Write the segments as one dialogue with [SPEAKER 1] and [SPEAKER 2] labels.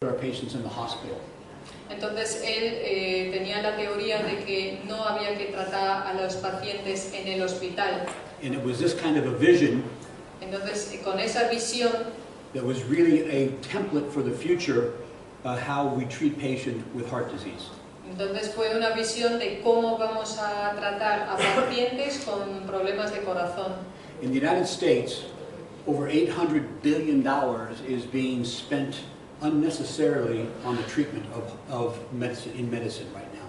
[SPEAKER 1] our patients in the hospital.
[SPEAKER 2] Entonces él tenía la teoría de que no había que tratar a los pacientes en el hospital.
[SPEAKER 1] And it was this kind of a vision
[SPEAKER 2] Entonces con esa visión
[SPEAKER 1] that was really a template for the future how we treat patients with heart disease.
[SPEAKER 2] Entonces fue una visión de cómo vamos a tratar a pacientes con problemas de corazón.
[SPEAKER 1] In the United States, over $800 billion is being spent unnecessarily on the treatment of medicine right now.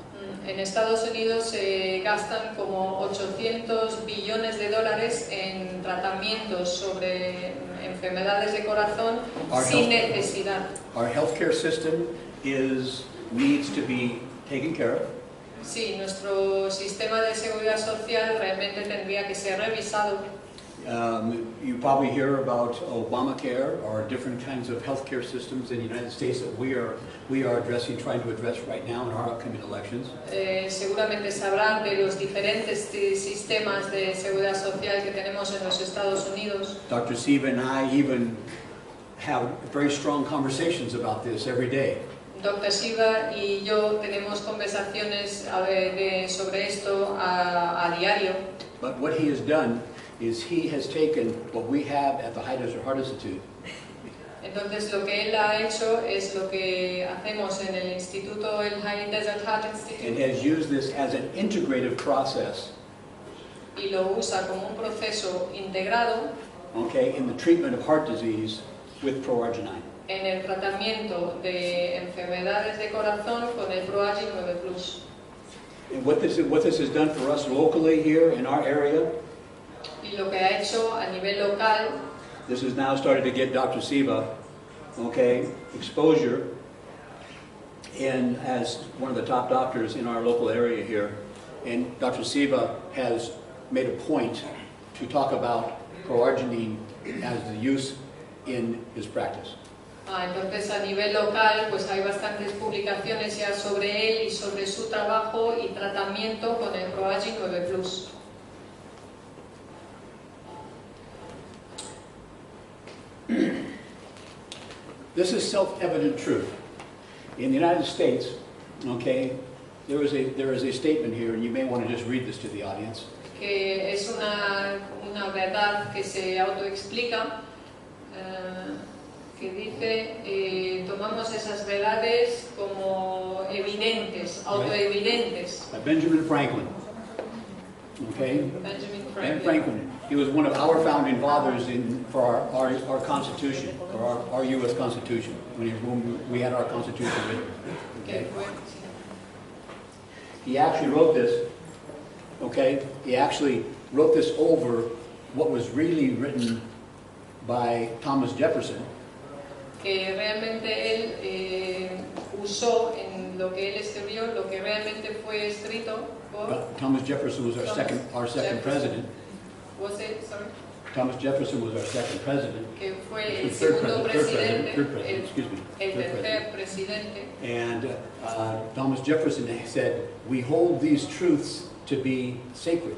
[SPEAKER 2] En Estados Unidos se gastan como 800 billones de dólares en tratamientos sobre enfermedades de corazón sin necesidad.
[SPEAKER 1] Our healthcare system needs to be taken care of.
[SPEAKER 2] Sí, nuestro sistema de seguridad social realmente tendría que ser revisado.
[SPEAKER 1] You probably hear about Obamacare or different kinds of healthcare systems in the United States that we are trying to address right now in our upcoming elections.
[SPEAKER 2] Seguramente sabrán de los diferentes sistemas de seguridad social que tenemos en los Estados Unidos.
[SPEAKER 1] Dr. Siva and I even have very strong conversations about this every day.
[SPEAKER 2] Dr. Siva y yo tenemos conversaciones sobre esto a diario.
[SPEAKER 1] But what he has done is he has taken what we have at the High Desert Heart Institute.
[SPEAKER 2] Entonces lo que él ha hecho es lo que hacemos en el instituto, el High Desert Heart Institute.
[SPEAKER 1] And has used this as an integrative process.
[SPEAKER 2] Y lo usa como un proceso integrado.
[SPEAKER 1] Okay, in the treatment of heart disease with proarginine.
[SPEAKER 2] En el tratamiento de enfermedades de corazón con el ProArgin 9+.
[SPEAKER 1] And what this has done for us locally here in our area.
[SPEAKER 2] Y lo que ha hecho a nivel local.
[SPEAKER 1] This has now started to get Dr. Siva, okay, exposure, and as one of the top doctors in our local area here, and Dr. Siva has made a point to talk about proarginine as the use in his practice.
[SPEAKER 2] Entonces a nivel local pues hay bastantes publicaciones ya sobre él y sobre su trabajo y tratamiento con el ProArgin 9+.
[SPEAKER 1] This is self-evident truth. In the United States, okay, there is a statement here, and you may want to just read this to the audience.
[SPEAKER 2] Que es una verdad que se autoexplica, que dice, tomamos esas verdades como evidentes, autoevidentes.
[SPEAKER 1] By Benjamin Franklin. Okay?
[SPEAKER 2] Benjamin
[SPEAKER 1] Ben
[SPEAKER 2] Franklin.
[SPEAKER 1] Franklin. He was one of our founding fathers for our Constitution, or our U.S. Constitution, when we had our Constitution written. Okay? He actually wrote this, okay? He actually wrote this over what was really written by Thomas Jefferson.
[SPEAKER 2] Que realmente él usó en lo que él escribió, lo que realmente fue escrito por...
[SPEAKER 1] Thomas Jefferson was our second president.
[SPEAKER 2] Was it, sorry?
[SPEAKER 1] Thomas Jefferson was our second president.
[SPEAKER 2] Que fue el segundo presidente, el
[SPEAKER 1] third
[SPEAKER 2] tercer presidente.
[SPEAKER 1] And Thomas Jefferson said, we hold these truths to be sacred.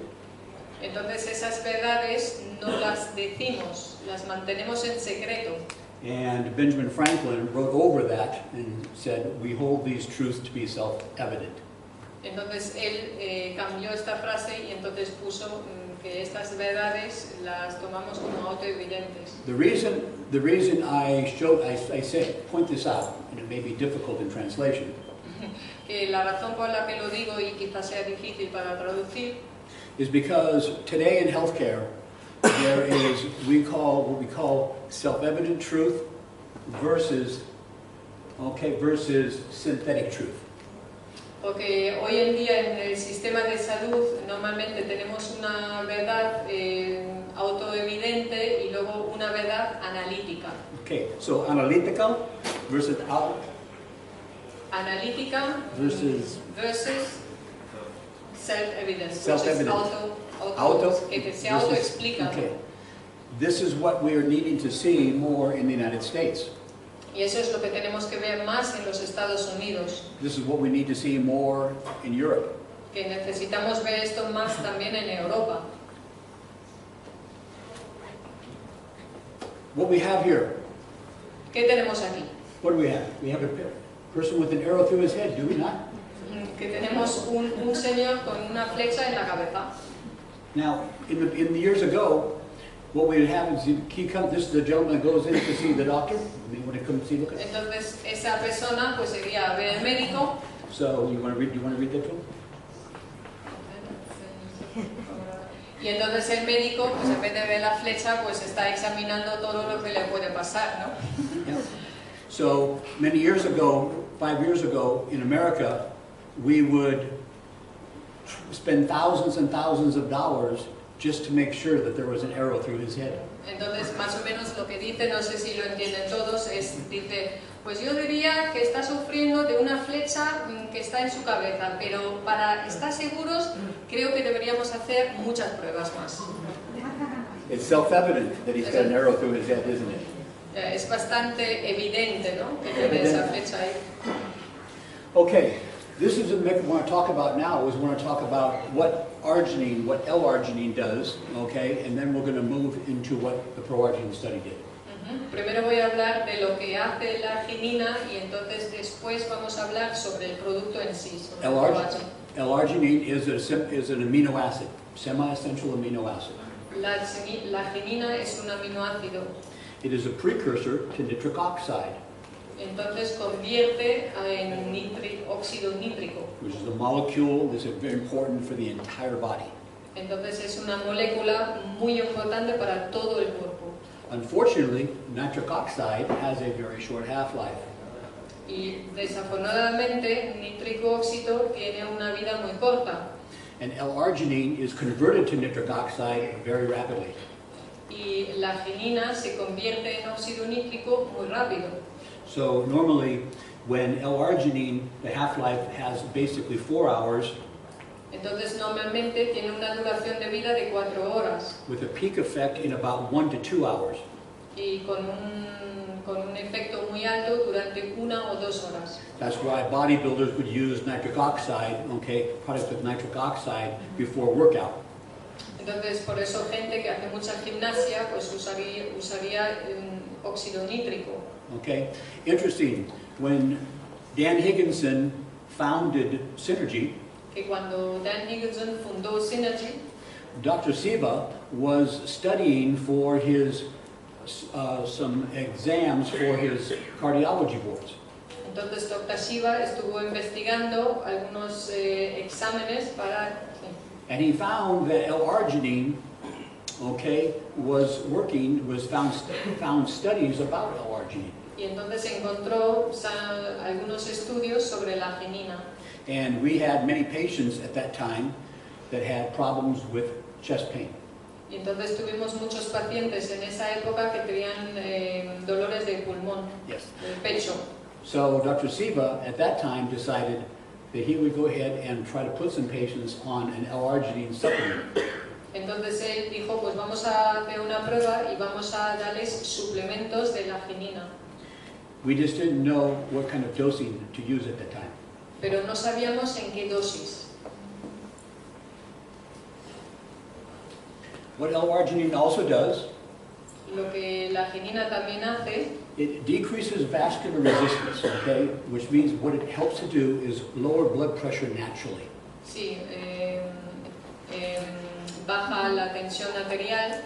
[SPEAKER 2] Entonces esas verdades no las decimos, las mantenemos en secreto.
[SPEAKER 1] And Benjamin Franklin wrote over that and said, we hold these truths to be self-evident.
[SPEAKER 2] Entonces él cambió esta frase y entonces puso que estas verdades las tomamos como autoevidentes.
[SPEAKER 1] The reason I point this out, and it may be difficult in translation,
[SPEAKER 2] Que la razón por la que lo digo y quizás sea difícil para traducir,
[SPEAKER 1] is because today in healthcare there is what we call self-evident truth versus synthetic truth.
[SPEAKER 2] porque hoy en día en el sistema de salud normalmente tenemos una verdad autoevidente y luego una verdad analítica.
[SPEAKER 1] Okay, so analytical versus
[SPEAKER 2] Analítica versus self-evidence.
[SPEAKER 1] Self-evident.
[SPEAKER 2] Que se autoexplica.
[SPEAKER 1] Okay. This is what we are needing to see more in the United States.
[SPEAKER 2] Y eso es lo que tenemos que ver más en los Estados Unidos.
[SPEAKER 1] This is what we need to see more in Europe.
[SPEAKER 2] Que necesitamos ver esto más también en Europa.
[SPEAKER 1] What we have here
[SPEAKER 2] ¿Qué tenemos aquí?
[SPEAKER 1] What do we have? We have a person with an arrow through his head, do we not?
[SPEAKER 2] Que tenemos un señor con una flecha en la cabeza.
[SPEAKER 1] Now, in the years ago, what we would have is this is the gentleman that goes in to see the doctor. I mean, when it comes to see, look at.
[SPEAKER 2] Entonces esa persona pues iría a ver al médico.
[SPEAKER 1] So you want to read that to him?
[SPEAKER 2] Y entonces el médico, pues en vez de ver la flecha, pues está examinando todo lo que le puede pasar, ¿no?
[SPEAKER 1] Yeah. So many years ago, 5 years ago, in America, we would spend thousands and thousands of dollars just to make sure that there was an arrow through his head.
[SPEAKER 2] Entonces, más o menos lo que dice, no sé si lo entienden todos, dice, pues yo diría que está sufriendo de una flecha que está en su cabeza, pero para estar seguros, creo que deberíamos hacer muchas pruebas más.
[SPEAKER 1] It's self-evident that he's got an arrow through his head, isn't it?
[SPEAKER 2] Es bastante evidente, ¿no?, que tiene esa flecha ahí.
[SPEAKER 1] Okay, this is what we want to talk about now, is we want to talk about what L-arginine does, okay, and then we're going to move into what the pro-arginine study did.
[SPEAKER 2] Primero voy a hablar de lo que hace la arginina y entonces después vamos a hablar sobre el producto en sí.
[SPEAKER 1] L-arginine is an amino acid, semi-essential amino acid.
[SPEAKER 2] La arginina es un aminoácido.
[SPEAKER 1] It is a precursor to nitric oxide,
[SPEAKER 2] entonces convierte en óxido nítrico.
[SPEAKER 1] which is a molecule that's very important for the entire body.
[SPEAKER 2] Entonces es una molécula muy importante para todo el cuerpo.
[SPEAKER 1] Unfortunately, nitric oxide has a very short half-life.
[SPEAKER 2] Y desafortunadamente, nítrico óxido tiene una vida muy corta.
[SPEAKER 1] And L-arginine is converted to nitric oxide very rapidly.
[SPEAKER 2] Y la arginina se convierte en óxido nítrico muy rápido.
[SPEAKER 1] So normally, when L-arginine, the half-life has basically 4 hours,
[SPEAKER 2] entonces normalmente tiene una duración de vida de 4 horas.
[SPEAKER 1] with a peak effect in about 1 to 2 hours.
[SPEAKER 2] Y con un efecto muy alto durante 1 o 2 horas.
[SPEAKER 1] That's why bodybuilders would use nitric oxide, okay, products with nitric oxide before workout.
[SPEAKER 2] Entonces por eso gente que hace mucha gimnasia pues usaría óxido nítrico.
[SPEAKER 1] Okay, interesting. When Dan Higginson founded Synergy,
[SPEAKER 2] Que cuando Dan Higginson fundó Synergy,
[SPEAKER 1] Dr. Siva was studying for his some exams for his cardiology boards.
[SPEAKER 2] entonces Dr. Shiva estuvo investigando algunos exámenes para...
[SPEAKER 1] And he found that L-arginine, okay, found studies about L-arginine.
[SPEAKER 2] Y entonces encontró algunos estudios sobre la arginina.
[SPEAKER 1] And we had many patients at that time that had problems with chest pain.
[SPEAKER 2] Y entonces tuvimos muchos pacientes en esa época que tenían dolores de pulmón,
[SPEAKER 1] Yes.
[SPEAKER 2] del pecho.
[SPEAKER 1] So Dr. Siva at that time decided that he would go ahead and try to put some patients on an L-arginine supplement.
[SPEAKER 2] Entonces él dijo, pues vamos a hacer una prueba y vamos a darles suplementos de la arginina.
[SPEAKER 1] We just didn't know what kind of dosing to use at that time.
[SPEAKER 2] Pero no sabíamos en qué dosis.
[SPEAKER 1] What L-arginine also does,
[SPEAKER 2] Lo que la arginina también hace,
[SPEAKER 1] it decreases vascular resistance, okay? Which means what it helps to do is lower blood pressure naturally.
[SPEAKER 2] sí, baja la tensión arterial.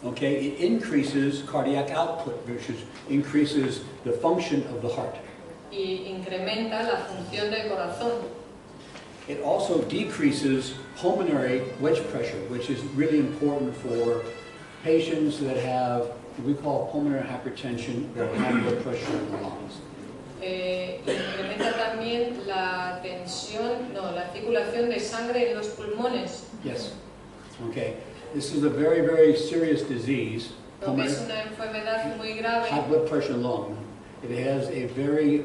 [SPEAKER 1] Okay, it increases cardiac output, which increases the function of the heart.
[SPEAKER 2] Y incrementa la función del corazón.
[SPEAKER 1] It also decreases pulmonary wedge pressure, which is really important for patients that have what we call pulmonary hypertension or high blood pressure in the lungs.
[SPEAKER 2] Incrementa también la circulación de sangre en los pulmones.
[SPEAKER 1] Yes. Okay. This is a very, very serious disease.
[SPEAKER 2] Lo que es una enfermedad muy grave.
[SPEAKER 1] High blood pressure in lung. It has a very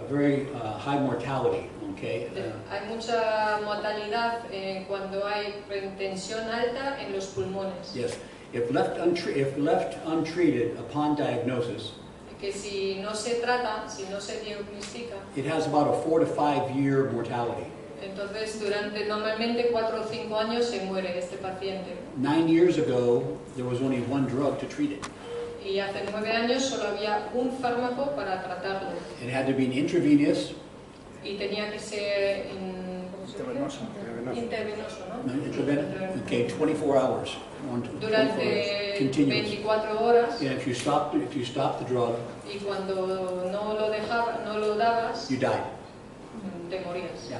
[SPEAKER 1] very high mortality. Okay.
[SPEAKER 2] Hay mucha mortalidad cuando hay tensión alta en los pulmones.
[SPEAKER 1] Yes. If left untreated upon diagnosis,
[SPEAKER 2] Que si no se trata, si no se diagnostica,
[SPEAKER 1] it has about a 4 to 5 year mortality.
[SPEAKER 2] entonces normalmente 4 o 5 años se muere este paciente.
[SPEAKER 1] 9 years ago, there was only one drug to treat it.
[SPEAKER 2] Y hace 9 años solo había un fármaco para tratarlo.
[SPEAKER 1] It had to be an intravenous.
[SPEAKER 2] Y tenía que ser intravenoso, ¿no?
[SPEAKER 1] Intravenous. Okay, 24 hours.
[SPEAKER 2] Durante
[SPEAKER 1] Continuous.
[SPEAKER 2] 24 horas.
[SPEAKER 1] And if you stop the drug,
[SPEAKER 2] Y cuando no lo dabas,
[SPEAKER 1] you died.
[SPEAKER 2] te morías.
[SPEAKER 1] Yeah.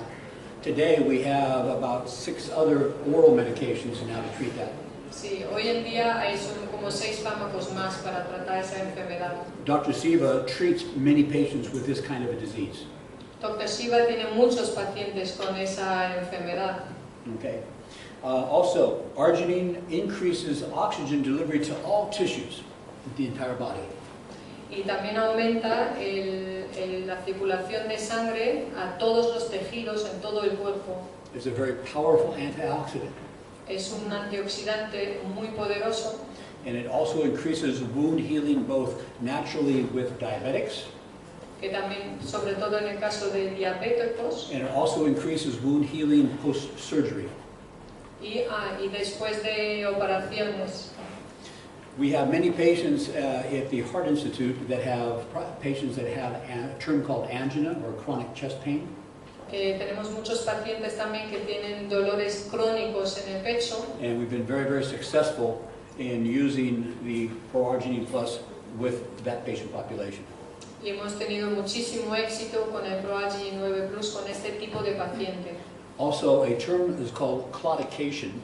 [SPEAKER 1] Today we have about 6 other oral medications now to treat that.
[SPEAKER 2] Sí, hoy en día hay como 6 fármacos más para tratar esa enfermedad.
[SPEAKER 1] Dr. Siva treats many patients with this kind of a disease.
[SPEAKER 2] Dr. Siva tiene muchos pacientes con esa enfermedad.
[SPEAKER 1] Okay. Also, arginine increases oxygen delivery to all tissues, the entire body.
[SPEAKER 2] Y también aumenta la circulación de sangre a todos los tejidos en todo el cuerpo.
[SPEAKER 1] It's a very powerful antioxidant.
[SPEAKER 2] Es un antioxidante muy poderoso.
[SPEAKER 1] And it also increases wound healing both naturally with diabetics.
[SPEAKER 2] Que también, sobre todo en el caso de diabéticos.
[SPEAKER 1] And it also increases wound healing post-surgery.
[SPEAKER 2] Y después de operaciones.
[SPEAKER 1] We have many patients at the Heart Institute that have patients that have a term called angina or chronic chest pain.
[SPEAKER 2] Tenemos muchos pacientes también que tienen dolores crónicos en el pecho.
[SPEAKER 1] And we've been very, very successful in using the ProArginine Plus with that patient population.
[SPEAKER 2] Y hemos tenido muchísimo éxito con el ProArginine 9 Plus con este tipo de paciente.
[SPEAKER 1] Also, a term is called claudication.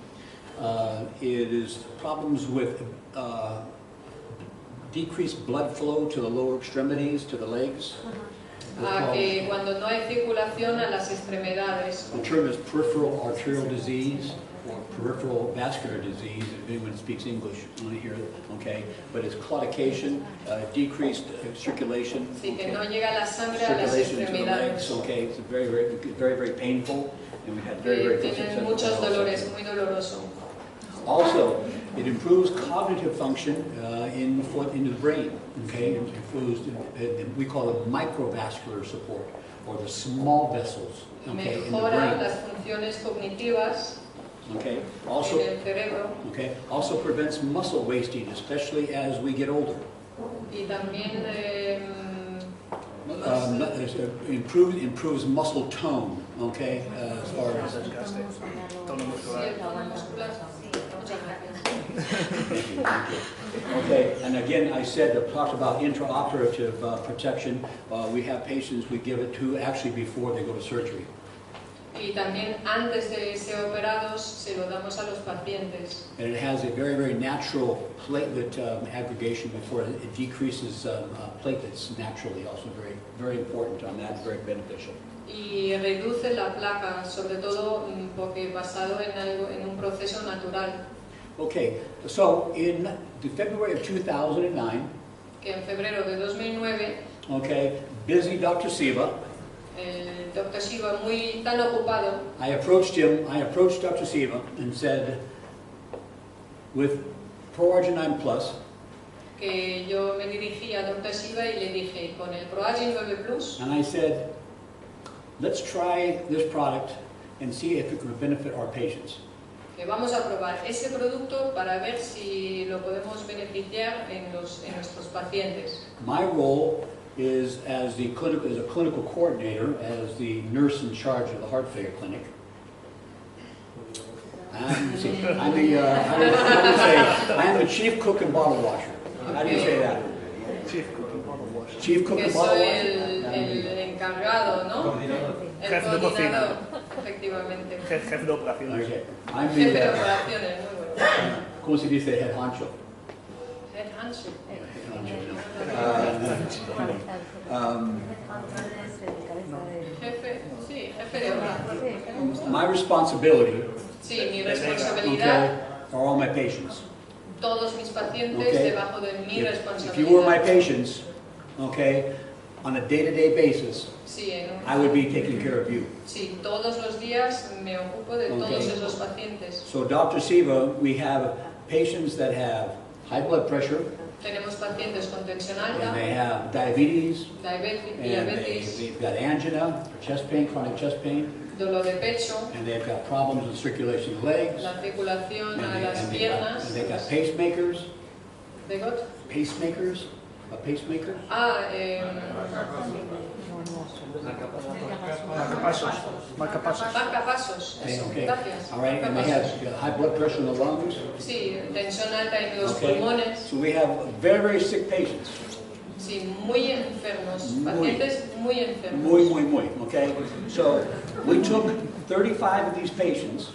[SPEAKER 1] It is problems with decreased blood flow to the lower extremities, to the legs.
[SPEAKER 2] Que cuando no hay circulación a las extremidades.
[SPEAKER 1] The term is peripheral arterial disease or peripheral vascular disease, if anyone speaks English on here, okay? But it's claudication, decreased circulation.
[SPEAKER 2] Sí, que no llega la sangre a las extremidades.
[SPEAKER 1] Okay, it's very painful, and we had very
[SPEAKER 2] tienen muchos dolores, muy doloroso.
[SPEAKER 1] Also, it improves cognitive function in the brain. Okay, it improves. We call it microvascular support, or the small vessels. Okay, in the
[SPEAKER 2] Mejora
[SPEAKER 1] brain.
[SPEAKER 2] las funciones cognitivas.
[SPEAKER 1] Okay. Also,
[SPEAKER 2] en el cerebro.
[SPEAKER 1] okay. Also prevents muscle wasting, especially as we get older.
[SPEAKER 2] Y también
[SPEAKER 1] improves muscle tone. Okay, as far as. Okay, and again, I talked about intraoperative protection. We have patients we give it to actually before they go to surgery.
[SPEAKER 2] Y también antes de ser operados se lo damos a los pacientes.
[SPEAKER 1] And it has a very natural platelet aggregation before it decreases platelets naturally. Also very important on that, very beneficial.
[SPEAKER 2] Y reduce la placa, sobre todo porque basado en un proceso natural.
[SPEAKER 1] Okay, so in February of 2009,
[SPEAKER 2] que en febrero de 2009,
[SPEAKER 1] okay, busy Dr. Siva,
[SPEAKER 2] el Dr. Siva muy tan ocupado,
[SPEAKER 1] I approached Dr. Siva and said, with ProArginine Plus,
[SPEAKER 2] que yo me dirigí a Dr. Siva y le dije, con el ProArginine 9 Plus,
[SPEAKER 1] and I said, let's try this product and see if it can benefit our patients.
[SPEAKER 2] Que vamos a probar ese producto para ver si lo podemos beneficiar en nuestros pacientes.
[SPEAKER 1] My role is as a clinical coordinator, as the nurse in charge of the heart failure clinic. I'm the chief cook and bottle washer. How do you say that?
[SPEAKER 3] Chief cook and bottle washer.
[SPEAKER 1] Chief cook
[SPEAKER 2] Que
[SPEAKER 1] and bottle
[SPEAKER 2] soy
[SPEAKER 1] washer.
[SPEAKER 2] el encargado, ¿no? El
[SPEAKER 3] Jefe de cocina.
[SPEAKER 2] Efectivamente.
[SPEAKER 3] Jefe de operaciones.
[SPEAKER 1] Okay. I'm
[SPEAKER 2] Jefe de
[SPEAKER 1] the,
[SPEAKER 2] operaciones, muy bueno.
[SPEAKER 1] ¿cómo se dice head honcho?
[SPEAKER 2] Head handshake. Jefe de operaciones.
[SPEAKER 1] My responsibility,
[SPEAKER 2] Sí, mi responsabilidad,
[SPEAKER 1] are all my patients.
[SPEAKER 2] todos mis pacientes
[SPEAKER 1] Okay.
[SPEAKER 2] debajo de mi
[SPEAKER 1] If you were my
[SPEAKER 2] responsabilidad.
[SPEAKER 1] patients, okay, on a day-to-day basis,
[SPEAKER 2] Sí,
[SPEAKER 1] I would be taking care of you.
[SPEAKER 2] sí, todos los días me ocupo de todos
[SPEAKER 1] Okay.
[SPEAKER 2] esos pacientes.
[SPEAKER 1] So Dr. Siva, we have patients that have high blood pressure,
[SPEAKER 2] Tenemos pacientes con tensión
[SPEAKER 1] and
[SPEAKER 2] alta,
[SPEAKER 1] they have diabetes, and
[SPEAKER 2] diabetes,
[SPEAKER 1] they've got angina, chest pain, chronic chest pain,
[SPEAKER 2] dolor de pecho,
[SPEAKER 1] and they've got problems with circulation of the legs,
[SPEAKER 2] la circulación
[SPEAKER 1] and
[SPEAKER 2] a las
[SPEAKER 1] they've
[SPEAKER 2] piernas,
[SPEAKER 1] got pacemakers,
[SPEAKER 2] ¿De GOT?
[SPEAKER 1] pacemakers, a pacemaker.
[SPEAKER 2] Ah, marcapasos.
[SPEAKER 1] Okay,
[SPEAKER 2] Eso,
[SPEAKER 1] okay.
[SPEAKER 2] gracias.
[SPEAKER 1] All right, and they
[SPEAKER 2] Marcapasos.
[SPEAKER 1] have high blood pressure in the lungs.
[SPEAKER 2] Sí, tensión alta en los
[SPEAKER 1] Okay,
[SPEAKER 2] pulmones.
[SPEAKER 1] so we have very, very sick patients.
[SPEAKER 2] Sí, muy enfermos,
[SPEAKER 1] Muy.
[SPEAKER 2] pacientes muy enfermos.
[SPEAKER 1] Muy, muy, muy, okay? So we took 35 of these patients,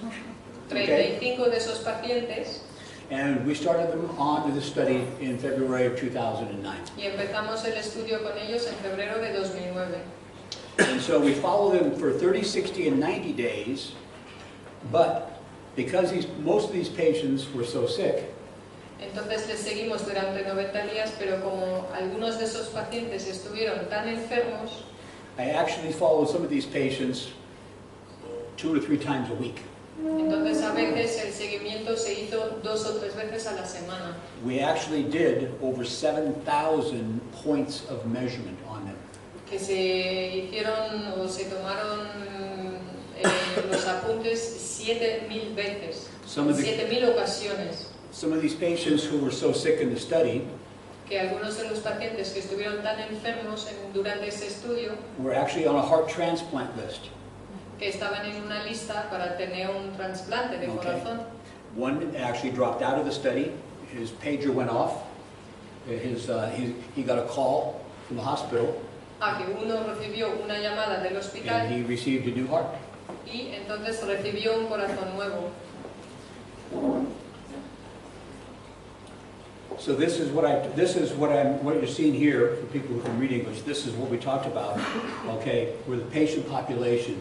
[SPEAKER 1] okay,
[SPEAKER 2] 35 de esos pacientes
[SPEAKER 1] and we started them on to the study in February of 2009.
[SPEAKER 2] y empezamos el estudio con ellos en febrero de 2009.
[SPEAKER 1] And so we followed them for 30, 60, and 90 days, but because most of these patients were so sick,
[SPEAKER 2] Entonces les seguimos durante 90 días, pero como algunos de esos pacientes estuvieron tan enfermos,
[SPEAKER 1] I actually followed some of these patients 2 to 3 times a week.
[SPEAKER 2] entonces a veces el seguimiento se hizo 2 o 3 veces a la semana.
[SPEAKER 1] We actually did over 7,000 points of measurement on them.
[SPEAKER 2] Que se hicieron o se tomaron los apuntes 7.000 veces,
[SPEAKER 1] Some of the-
[SPEAKER 2] 7.000 ocasiones.
[SPEAKER 1] Some of these patients who were so sick in the study
[SPEAKER 2] Que algunos de los pacientes que estuvieron tan enfermos durante ese estudio,
[SPEAKER 1] were actually on a heart transplant list.
[SPEAKER 2] que estaban en una lista para tener un trasplante de
[SPEAKER 1] Okay.
[SPEAKER 2] corazón.
[SPEAKER 1] One actually dropped out of the study. His pager went off. He got a call from the hospital,
[SPEAKER 2] A que uno recibió una llamada del
[SPEAKER 1] and
[SPEAKER 2] hospital
[SPEAKER 1] he received a new heart.
[SPEAKER 2] y entonces recibió un corazón nuevo.
[SPEAKER 1] So this is what you're seeing here for people who can read English. This is what we talked about. Okay, where the patient population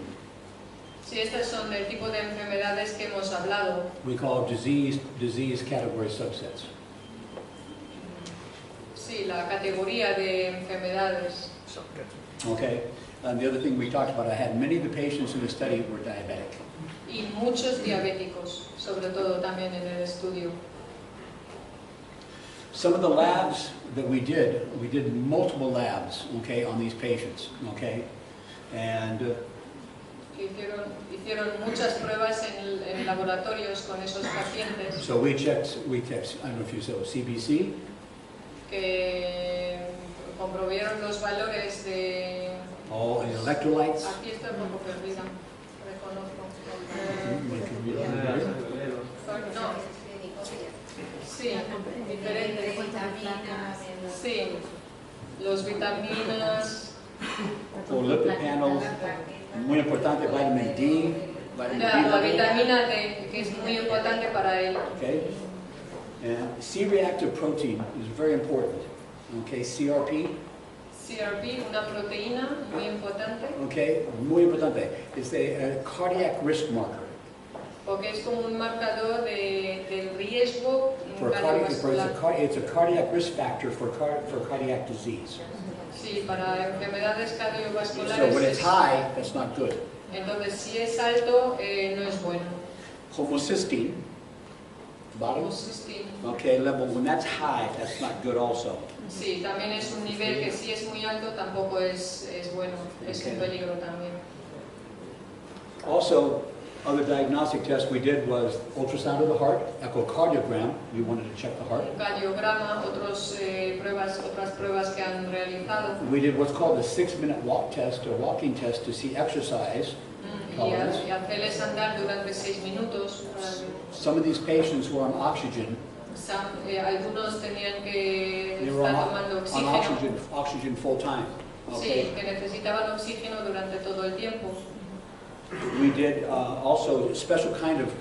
[SPEAKER 2] Sí, estas son el tipo de enfermedades que hemos hablado.
[SPEAKER 1] we call disease category subsets.
[SPEAKER 2] Sí, la categoría de enfermedades.
[SPEAKER 1] Okay, and the other thing we talked about, I had many of the patients in the study were diabetic.
[SPEAKER 2] Y muchos diabéticos, sobre todo también en el estudio.
[SPEAKER 1] Some of the labs that we did multiple labs, okay, on these patients, okay, and
[SPEAKER 2] Hicieron muchas pruebas en laboratorios con esos pacientes
[SPEAKER 1] so we checked, I don't know if you said CBC,
[SPEAKER 2] que comprobaron los valores de...
[SPEAKER 1] all the electrolytes.
[SPEAKER 2] Aquí estoy un poco perdida, reconozco. No, sí, diferentes. Sí, los vitaminas,
[SPEAKER 1] For lipid panels, muy importante, vitamin D,
[SPEAKER 2] la vitamina D, que es muy importante para él.
[SPEAKER 1] okay, and C-reactive protein is very important, okay, CRP,
[SPEAKER 2] CRP, una proteína muy importante,
[SPEAKER 1] okay, muy importante, it's a cardiac risk marker.
[SPEAKER 2] porque es como un marcador del riesgo
[SPEAKER 1] For
[SPEAKER 2] cardiovascular.
[SPEAKER 1] it's a cardiac risk factor for cardiac disease.
[SPEAKER 2] Sí, para enfermedades
[SPEAKER 1] So
[SPEAKER 2] cardiovasculares.
[SPEAKER 1] when it's high, that's not good.
[SPEAKER 2] Entonces, si es alto, no es bueno.
[SPEAKER 1] Homocysteine, bottom,
[SPEAKER 2] Homocysteine.
[SPEAKER 1] okay, level, when that's high, that's not good also.
[SPEAKER 2] Sí, también es un nivel que si es muy alto tampoco es bueno, es un
[SPEAKER 1] Okay.
[SPEAKER 2] peligro también.
[SPEAKER 1] Also, other diagnostic tests we did was ultrasound of the heart, echocardiogram, we wanted to check the heart.
[SPEAKER 2] Un cardiograma, otras pruebas que han realizado.
[SPEAKER 1] We did what's called a 6-minute walk test, or walking test to see exercise tolerance.
[SPEAKER 2] Y hacerles andar durante 6 minutos.
[SPEAKER 1] Some of these patients were on oxygen.
[SPEAKER 2] Algunos tenían que
[SPEAKER 1] They were
[SPEAKER 2] estar tomando oxígeno.
[SPEAKER 1] oxygen full time.
[SPEAKER 2] Sí,
[SPEAKER 1] Okay.
[SPEAKER 2] que necesitaban oxígeno durante todo el tiempo.
[SPEAKER 1] We did also special kind of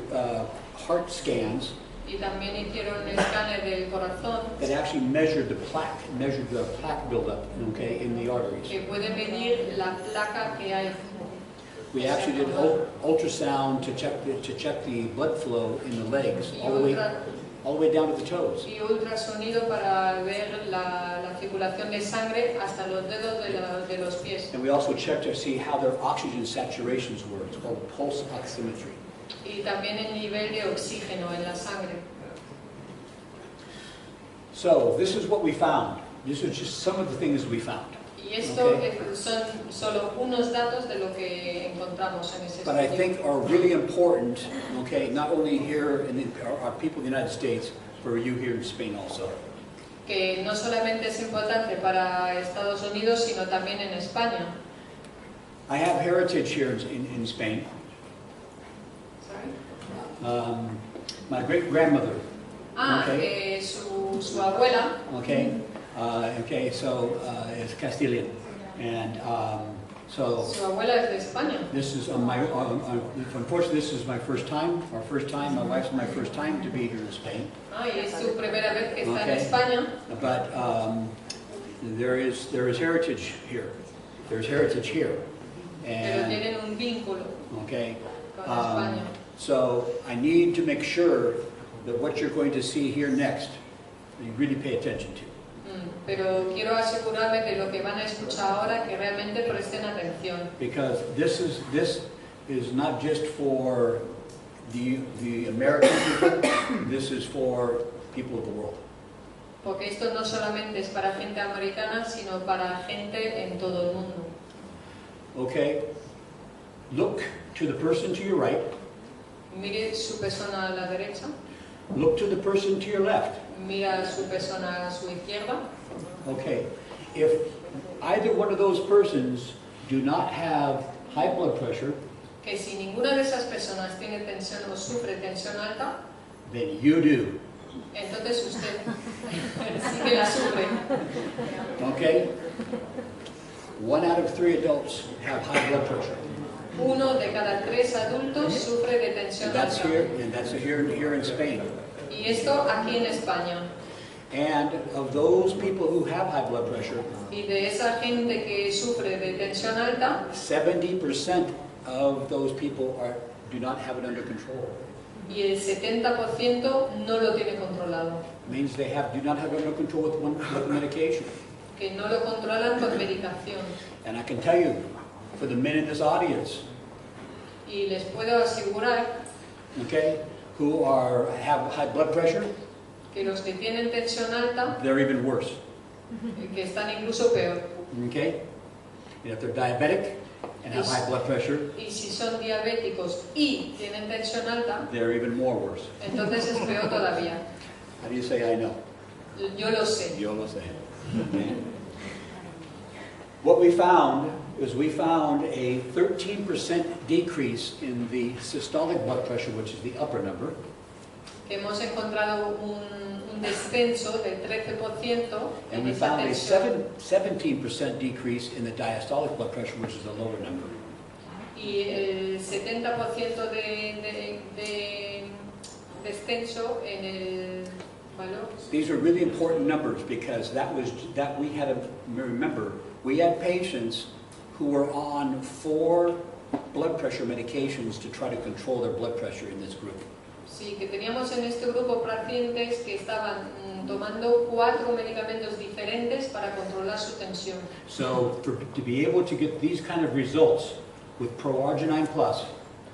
[SPEAKER 1] heart scans
[SPEAKER 2] Y también hicieron escáner del corazón
[SPEAKER 1] that actually measured the plaque buildup, okay, in the arteries.
[SPEAKER 2] que puede medir la placa que hay.
[SPEAKER 1] We actually did ultrasound to check the blood flow in the legs
[SPEAKER 2] Y,
[SPEAKER 1] all the way down to the toes.
[SPEAKER 2] y ultrasonido para ver la circulación de sangre hasta los dedos de los pies.
[SPEAKER 1] And we also checked to see how their oxygen saturations were. It's called pulse oximetry.
[SPEAKER 2] Y también el nivel de oxígeno en la sangre.
[SPEAKER 1] So this is what we found. This is just some of the things we found.
[SPEAKER 2] Y esto
[SPEAKER 1] Okay.
[SPEAKER 2] son solo unos datos de lo que encontramos en ese
[SPEAKER 1] But I
[SPEAKER 2] estudio.
[SPEAKER 1] think are really important, okay, not only here in our people in the United States, for you here in Spain also.
[SPEAKER 2] que no solamente es importante para Estados Unidos, sino también en España.
[SPEAKER 1] I have heritage here in Spain.
[SPEAKER 2] Sorry.
[SPEAKER 1] My great-grandmother.
[SPEAKER 2] Okay. Su abuela.
[SPEAKER 1] Okay. Okay. So it's Castilian, and so.
[SPEAKER 2] Su abuela es de España.
[SPEAKER 1] This is unfortunately, this is my first time. Our first time. My wife's my first time to be here in Spain.
[SPEAKER 2] Y es su primera vez que está en España.
[SPEAKER 1] But there is heritage here. There's heritage here.
[SPEAKER 2] Pero tienen un vínculo
[SPEAKER 1] Okay.
[SPEAKER 2] con España.
[SPEAKER 1] So I need to make sure that what you're going to see here next, you really pay attention to.
[SPEAKER 2] Pero quiero asegurarme de lo que van a escuchar ahora, que realmente presten atención.
[SPEAKER 1] Because this is not just for the American people, this is for people of the world.
[SPEAKER 2] Porque esto no solamente es para gente americana, sino para gente en todo el mundo.
[SPEAKER 1] Okay? Look to the person to your right.
[SPEAKER 2] Mire su persona a la derecha,
[SPEAKER 1] Look to the person to your left.
[SPEAKER 2] mira su persona a su izquierda.
[SPEAKER 1] Okay. If either one of those persons do not have high blood pressure,
[SPEAKER 2] Que si ninguna de esas personas tiene tensión o sufre tensión alta,
[SPEAKER 1] then you do.
[SPEAKER 2] entonces usted sí que la sufre.
[SPEAKER 1] Okay? 1 out of 3 adults have high blood pressure.
[SPEAKER 2] 1 de cada 3 adultos sufre de tensión
[SPEAKER 1] That's
[SPEAKER 2] alta.
[SPEAKER 1] here, and that's here in Spain.
[SPEAKER 2] Y esto aquí en España.
[SPEAKER 1] And of those people who have high blood pressure,
[SPEAKER 2] Y de esa gente que sufre de tensión alta,
[SPEAKER 1] 70% of those people do not have it under control.
[SPEAKER 2] y el 70% no lo tiene controlado.
[SPEAKER 1] It means they do not have it under control with medication.
[SPEAKER 2] Que no lo controlan con medicación.
[SPEAKER 1] And I can tell you, for the men in this audience,
[SPEAKER 2] Y les puedo asegurar
[SPEAKER 1] okay, who have high blood pressure,
[SPEAKER 2] que los que tienen tensión alta,
[SPEAKER 1] they're even worse.
[SPEAKER 2] que están incluso peor.
[SPEAKER 1] Okay? And if they're diabetic and have high blood pressure,
[SPEAKER 2] Y si son diabéticos y tienen tensión alta,
[SPEAKER 1] they're even more worse.
[SPEAKER 2] entonces es peor todavía.
[SPEAKER 1] How do you say I know?
[SPEAKER 2] Yo lo sé.
[SPEAKER 1] You almost say it. Okay. What we found is we found a 13% decrease in the systolic blood pressure, which is the upper number.
[SPEAKER 2] Que hemos encontrado un descenso del 13%
[SPEAKER 1] And
[SPEAKER 2] en
[SPEAKER 1] we
[SPEAKER 2] esa
[SPEAKER 1] found a
[SPEAKER 2] tensión.
[SPEAKER 1] 17% decrease in the diastolic blood pressure, which is the lower number.
[SPEAKER 2] Y el 70% de descenso en el valor.
[SPEAKER 1] These are really important numbers because that we had to remember. We had patients who were on 4 blood pressure medications to try to control their blood pressure in this group.
[SPEAKER 2] Sí, que teníamos en este grupo pacientes que estaban tomando 4 medicamentos diferentes para controlar su tensión.
[SPEAKER 1] So to be able to get these kind of results with Pro-Arginine Plus,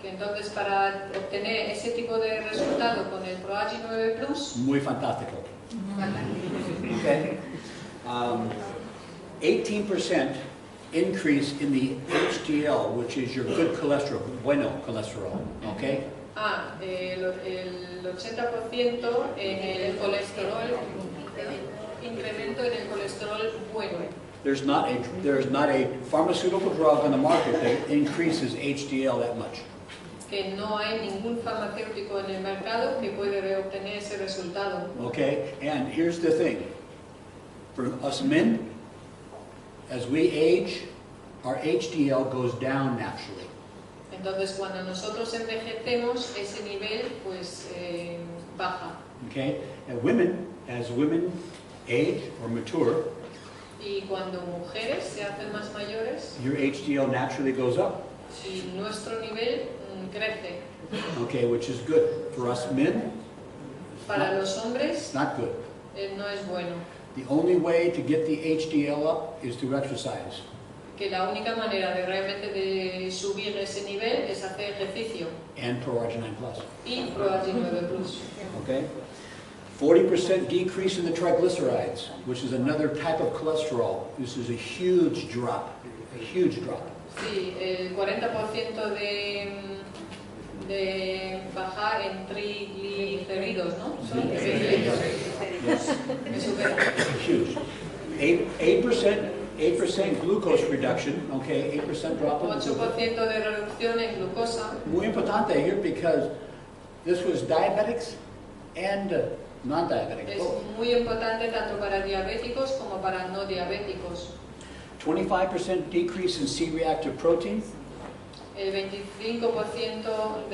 [SPEAKER 2] Que entonces para obtener ese tipo de resultado con el Proagi 9 Plus,
[SPEAKER 1] muy fantástico. Okay. 18% increase in the HDL, which is your good cholesterol, bueno cholesterol. Okay.
[SPEAKER 2] El 80% en el colesterol, incremento en el colesterol bueno.
[SPEAKER 1] There's not a pharmaceutical drug on the market that increases HDL that much.
[SPEAKER 2] Que no hay ningún farmacéutico en el mercado que puede obtener ese resultado.
[SPEAKER 1] Okay, and here's the thing. For us men, as we age, our HDL goes down naturally.
[SPEAKER 2] Entonces, cuando nosotros envejecemos, ese nivel pues baja.
[SPEAKER 1] Okay, and women, as women age or mature,
[SPEAKER 2] Y cuando mujeres se hacen más mayores,
[SPEAKER 1] your HDL naturally goes up.
[SPEAKER 2] y nuestro nivel crece.
[SPEAKER 1] Okay, which is good. For us men,
[SPEAKER 2] Para los hombres
[SPEAKER 1] it's not good.
[SPEAKER 2] no es bueno.
[SPEAKER 1] The only way to get the HDL up is through exercise.
[SPEAKER 2] Que la única manera de realmente de subir ese nivel es hacer ejercicio.
[SPEAKER 1] And Pro-Arginine Plus.
[SPEAKER 2] Y Proagi 9 Plus.
[SPEAKER 1] Okay? 40% decrease in the triglycerides, which is another type of cholesterol. This is a huge drop. A huge drop.
[SPEAKER 2] Sí, el 40% de bajar en triglicéridos, ¿no? Son me supera.
[SPEAKER 1] Huge. 8% glucose reduction, okay, 8% drop in
[SPEAKER 2] 8% de reducción en glucosa.
[SPEAKER 1] Muy importante here because this was diabetics and non-diabetics.
[SPEAKER 2] Es muy importante tanto para diabéticos como para no diabéticos.
[SPEAKER 1] 25% decrease in C-reactive protein.
[SPEAKER 2] El 25%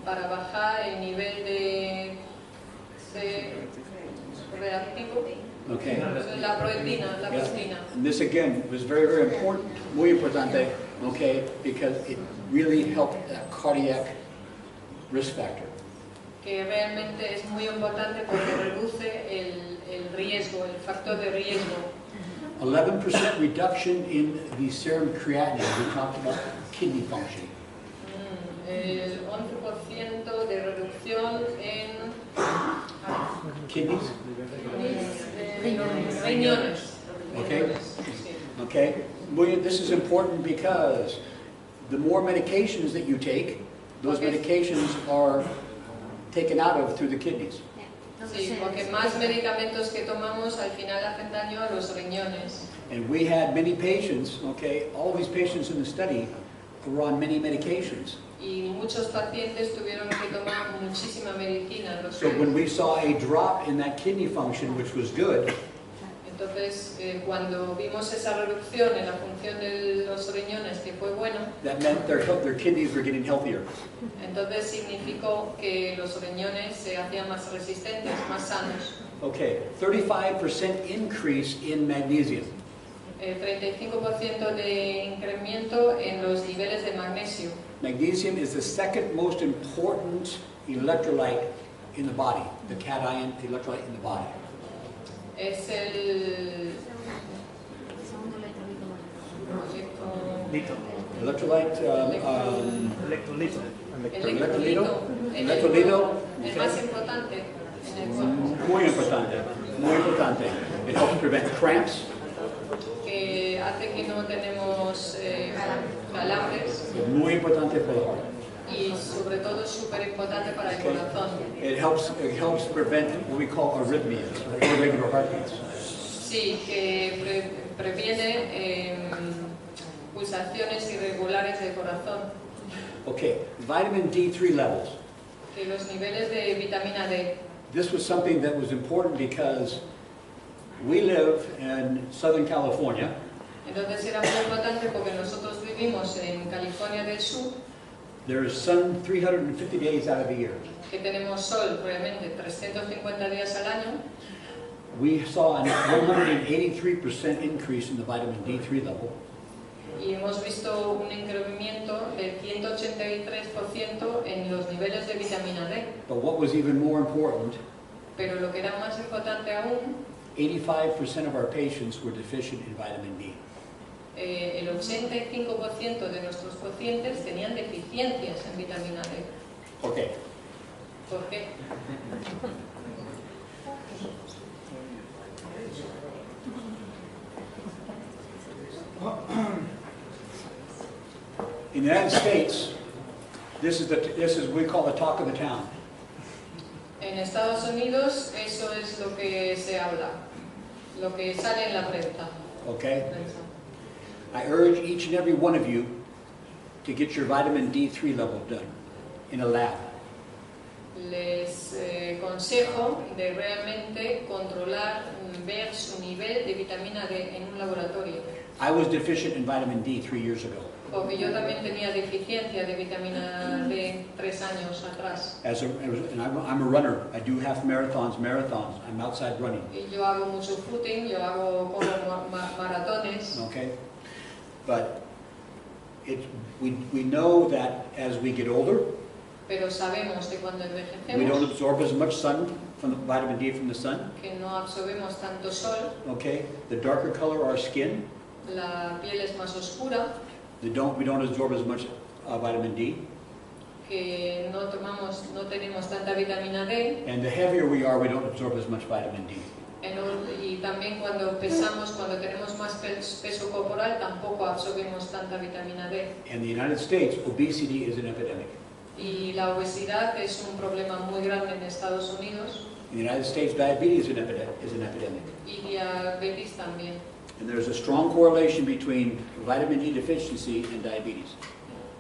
[SPEAKER 2] para bajar el nivel de C reactivo.
[SPEAKER 1] Okay.
[SPEAKER 2] La proteína, la
[SPEAKER 1] Yes.
[SPEAKER 2] proteína.
[SPEAKER 1] And this again was very, very important, muy importante, okay, because it really helped that cardiac risk factor.
[SPEAKER 2] Que realmente es muy importante porque reduce el riesgo, el factor de riesgo.
[SPEAKER 1] 11% reduction in the serum creatinine. We talked about kidney function.
[SPEAKER 2] El 11% de reducción en
[SPEAKER 1] Kidneys,
[SPEAKER 2] riñones.
[SPEAKER 1] Okay.
[SPEAKER 2] Sí.
[SPEAKER 1] okay? This is important because the more medications that you take, those
[SPEAKER 2] Okay.
[SPEAKER 1] medications are taken out of through the kidneys.
[SPEAKER 2] Sí, porque más medicamentos que tomamos al final hacen daño a los riñones.
[SPEAKER 1] And we had many patients, okay, all these patients in the study were on many medications.
[SPEAKER 2] Y muchos pacientes tuvieron que tomar muchísima medicina.
[SPEAKER 1] So when we saw a drop in that kidney function, which was good,
[SPEAKER 2] Entonces, cuando vimos esa reducción en la función de los riñones, que fue bueno,
[SPEAKER 1] that meant their kidneys were getting healthier.
[SPEAKER 2] entonces significó que los riñones se hacían más resistentes, más sanos.
[SPEAKER 1] Okay, 35% increase in magnesium.
[SPEAKER 2] 35% de incremento en los niveles de magnesio.
[SPEAKER 1] Magnesium is the second most important electrolyte in the body, the cation electrolyte in the body.
[SPEAKER 2] Es el
[SPEAKER 3] Lito.
[SPEAKER 1] Electrolyte,
[SPEAKER 3] Electrolito.
[SPEAKER 2] electrolito,
[SPEAKER 1] Electrolito,
[SPEAKER 2] el
[SPEAKER 1] okay.
[SPEAKER 2] más importante en el cuerpo,
[SPEAKER 1] Muy importante, muy importante. It helps prevent cramps,
[SPEAKER 2] que hace que no tenemos calambres
[SPEAKER 1] muy importante for the heart.
[SPEAKER 2] y sobre todo es súper importante para el corazón.
[SPEAKER 1] It helps prevent what we call arrhythmias, irregular heartbeats.
[SPEAKER 2] Sí, que previene pulsaciones irregulares del corazón.
[SPEAKER 1] Okay, vitamin D3 levels.
[SPEAKER 2] Que los niveles de vitamina D.
[SPEAKER 1] This was something that was important because we live in Southern California,
[SPEAKER 2] Entonces era muy importante porque nosotros vivimos en California del Sur,
[SPEAKER 1] there is sun 350 days out of the year.
[SPEAKER 2] que tenemos sol realmente 350 días al año.
[SPEAKER 1] We saw a 183% increase in the vitamin D3 level.
[SPEAKER 2] Y hemos visto un incremento del 183% en los niveles de vitamina D.
[SPEAKER 1] But what was even more important,
[SPEAKER 2] Pero lo que era más importante aún,
[SPEAKER 1] 85% of our patients were deficient in vitamin D.
[SPEAKER 2] el 85% de nuestros pacientes tenían deficiencias en vitamina D.
[SPEAKER 1] Okay,
[SPEAKER 2] ¿Por qué?
[SPEAKER 1] in the United States, this is we call the talk of the town.
[SPEAKER 2] En Estados Unidos eso es lo que se habla, lo que sale en la prensa.
[SPEAKER 1] Okay? I urge each and every one of you to get your vitamin D3 level done in a lab.
[SPEAKER 2] Les consejo de realmente controlar, ver su nivel de vitamina D en un laboratorio.
[SPEAKER 1] I was deficient in vitamin D 3 years ago.
[SPEAKER 2] Porque yo también tenía deficiencia de vitamina D 3 años atrás.
[SPEAKER 1] And I'm a runner. I do half marathons. I'm outside running.
[SPEAKER 2] Y yo hago mucho footing, yo corro maratones.
[SPEAKER 1] Okay? But we know that as we get older,
[SPEAKER 2] Pero sabemos que cuando
[SPEAKER 1] we don't
[SPEAKER 2] envejecemos,
[SPEAKER 1] absorb as much sun from the vitamin D from the sun.
[SPEAKER 2] que no absorbemos tanto sol,
[SPEAKER 1] Okay? The darker color our skin,
[SPEAKER 2] la piel es más oscura,
[SPEAKER 1] we don't absorb as much vitamin D.
[SPEAKER 2] que no tenemos tanta vitamina D.
[SPEAKER 1] And the heavier we are, we don't absorb as much vitamin D.
[SPEAKER 2] Y también cuando pesamos, cuando tenemos más peso corporal, tampoco absorbemos tanta vitamina D.
[SPEAKER 1] In the United States, obesity is an epidemic.
[SPEAKER 2] Y la obesidad es un problema muy grande en Estados Unidos.
[SPEAKER 1] In the United States, diabetes is an epidemic.
[SPEAKER 2] Y diabetes también.
[SPEAKER 1] And there's a strong correlation between vitamin D deficiency and diabetes.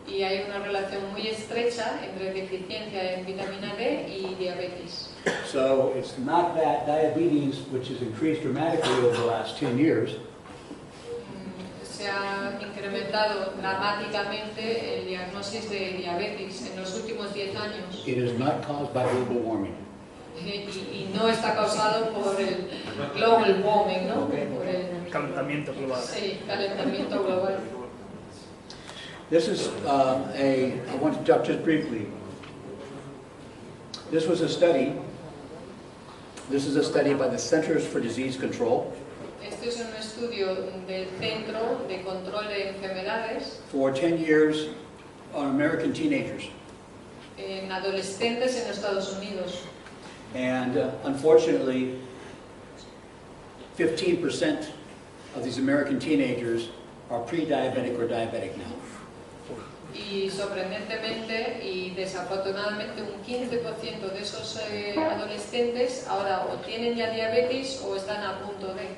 [SPEAKER 2] Y hay una relación muy estrecha entre deficiencia en vitamina D y diabetes.
[SPEAKER 1] So it's not that diabetes, which has increased dramatically over the last 10 years,
[SPEAKER 2] Se ha incrementado dramáticamente el diagnóstico de diabetes en los últimos 10 años.
[SPEAKER 1] it is not caused by global warming.
[SPEAKER 2] Y no está causado por el global warming, ¿no? Por el
[SPEAKER 3] Calentamiento global.
[SPEAKER 2] sí, calentamiento global.
[SPEAKER 1] This is I want to talk just briefly. This is a study by the Centers for Disease Control
[SPEAKER 2] Este es un estudio del Centro de Control de Enfermedades
[SPEAKER 1] for 10 years on American teenagers.
[SPEAKER 2] en adolescentes en Estados Unidos.
[SPEAKER 1] And unfortunately, 15% of these American teenagers are pre-diabetic or diabetic now.
[SPEAKER 2] Y sorprendentemente y desafortunadamente un 15% de esos adolescentes ahora o tienen ya diabetes o están a punto de.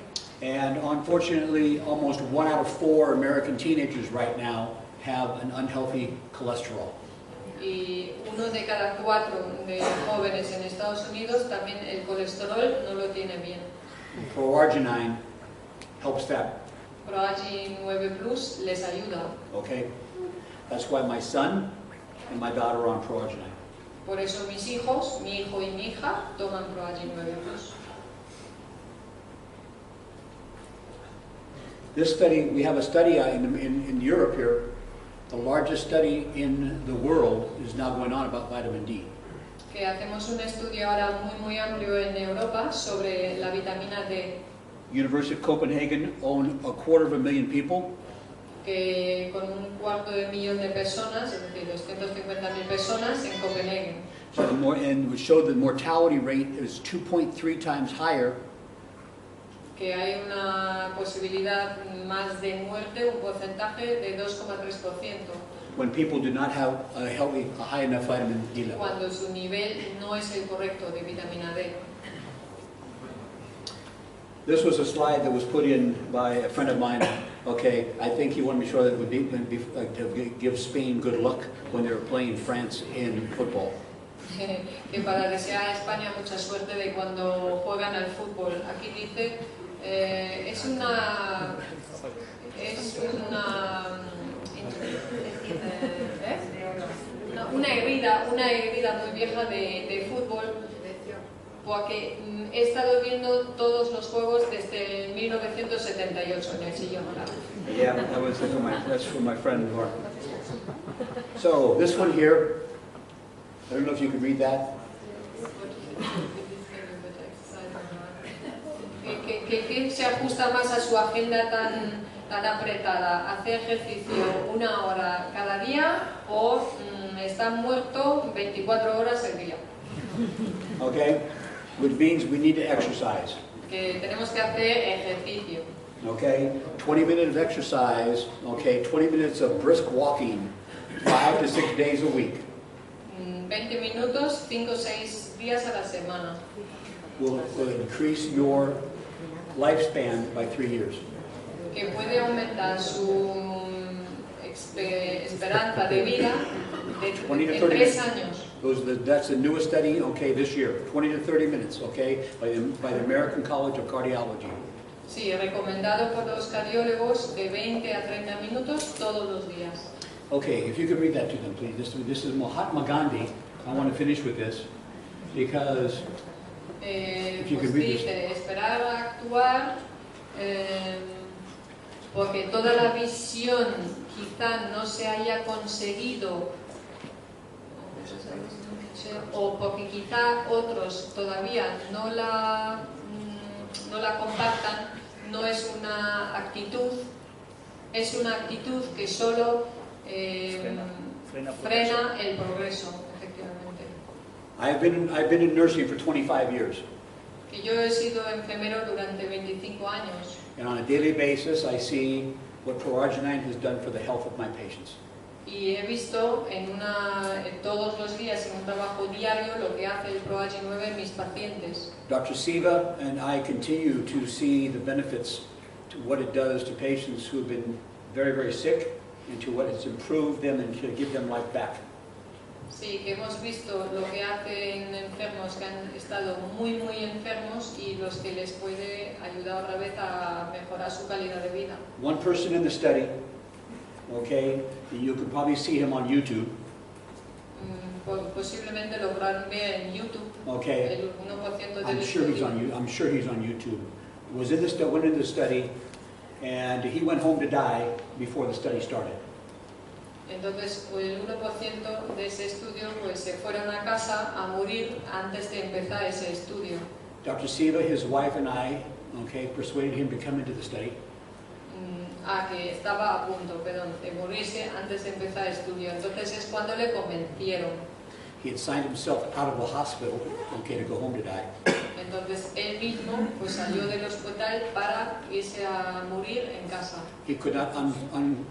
[SPEAKER 1] And unfortunately, almost 1 out of 4 American teenagers right now have an unhealthy cholesterol.
[SPEAKER 2] Y 1 de cada 4 de jóvenes en Estados Unidos también el colesterol no lo tiene bien.
[SPEAKER 1] Proarginine helps that,
[SPEAKER 2] Proagi 9 Plus les ayuda.
[SPEAKER 1] okay? That's why my son and my daughter are on proarginine.
[SPEAKER 2] Por eso mis hijos, mi hijo y mi hija, toman Proagi 9 Plus.
[SPEAKER 1] This study, we have a study in Europe here. The largest study in the world is now going on about vitamin D.
[SPEAKER 2] Que hacemos un estudio ahora muy amplio en Europa sobre la vitamina D.
[SPEAKER 1] University of Copenhagen owned 250,000 people.
[SPEAKER 2] Que con 250,000 de personas, es decir, 250.000 personas en Copenhague.
[SPEAKER 1] So and we showed the mortality rate is 2.3 times higher
[SPEAKER 2] Que hay una posibilidad más de muerte, un porcentaje de 2,3%,
[SPEAKER 1] when people do not have a high enough vitamin D level.
[SPEAKER 2] cuando su nivel no es el correcto de vitamina D.
[SPEAKER 1] This was a slide that was put in by a friend of mine. Okay, I think he wanted to be sure that it would be to give Spain good luck when they were playing France in football.
[SPEAKER 2] Que para desear a España mucha suerte de cuando juegan al fútbol. Aquí dice, es una herida muy vieja de fútbol, porque he estado viendo todos los juegos desde 1978 en el sillón.
[SPEAKER 1] Yeah, that's from my friend Mark. So this one here, I don't know if you can read that.
[SPEAKER 2] Que se ajusta más a su agenda tan apretada, hacer ejercicio 1 hora cada día o estar muerto 24 horas al día.
[SPEAKER 1] Okay, which means we need to exercise.
[SPEAKER 2] Que tenemos que hacer ejercicio.
[SPEAKER 1] Okay, 20 minutes of exercise. Okay, 20 minutes of brisk walking, 5 to 6 days a week.
[SPEAKER 2] 20 minutos, 5 o 6 días a la semana.
[SPEAKER 1] Will increase your lifespan by 3 years.
[SPEAKER 2] Que puede aumentar su esperanza de vida en 3 años.
[SPEAKER 1] That's the newest study, okay, this year. 20 to 30 minutes, okay, by the American College of Cardiology.
[SPEAKER 2] Sí, recomendado por los cardiólogos de 20 a 30 minutos todos los días.
[SPEAKER 1] Okay, if you could read that to them, please. This is Mahatma Gandhi. I want to finish with this because if you could read this.
[SPEAKER 2] Dice, esperar a actuar, porque toda la visión quizá no se haya conseguido, o porque quizá otros todavía no la compartan, no es una actitud, es una actitud que solo frena el progreso, efectivamente.
[SPEAKER 1] I've been in nursing for 25 years.
[SPEAKER 2] Que yo he sido enfermero durante 25 años.
[SPEAKER 1] And on a daily basis, I see what proarginine has done for the health of my patients.
[SPEAKER 2] Y he visto todos los días en un trabajo diario lo que hace el ProAgi 9 en mis pacientes.
[SPEAKER 1] Dr. Siva and I continue to see the benefits to what it does to patients who have been very, very sick and to what it's improved them and to give them life back.
[SPEAKER 2] Sí, que hemos visto lo que hacen enfermos que han estado muy, muy enfermos y los que les puede ayudar otra vez a mejorar su calidad de vida.
[SPEAKER 1] One person in the study, okay, you could probably see him on YouTube.
[SPEAKER 2] Posiblemente lo podrán ver en YouTube.
[SPEAKER 1] Okay,
[SPEAKER 2] El 1% del
[SPEAKER 1] I'm sure he's
[SPEAKER 2] estudio.
[SPEAKER 1] on YouTube. Went into the study, and he went home to die before the study started.
[SPEAKER 2] Entonces, el 1% de ese estudio pues se fueron a casa a morir antes de empezar ese estudio.
[SPEAKER 1] Dr. Siva, his wife, and I, okay, persuaded him to come into the study.
[SPEAKER 2] Que estaba a punto, perdón, de morirse antes de empezar el estudio. Entonces es cuando le convencieron.
[SPEAKER 1] He had signed himself out of the hospital, okay, to go home to die.
[SPEAKER 2] Entonces él mismo pues salió del hospital para irse a morir en casa.
[SPEAKER 1] He could not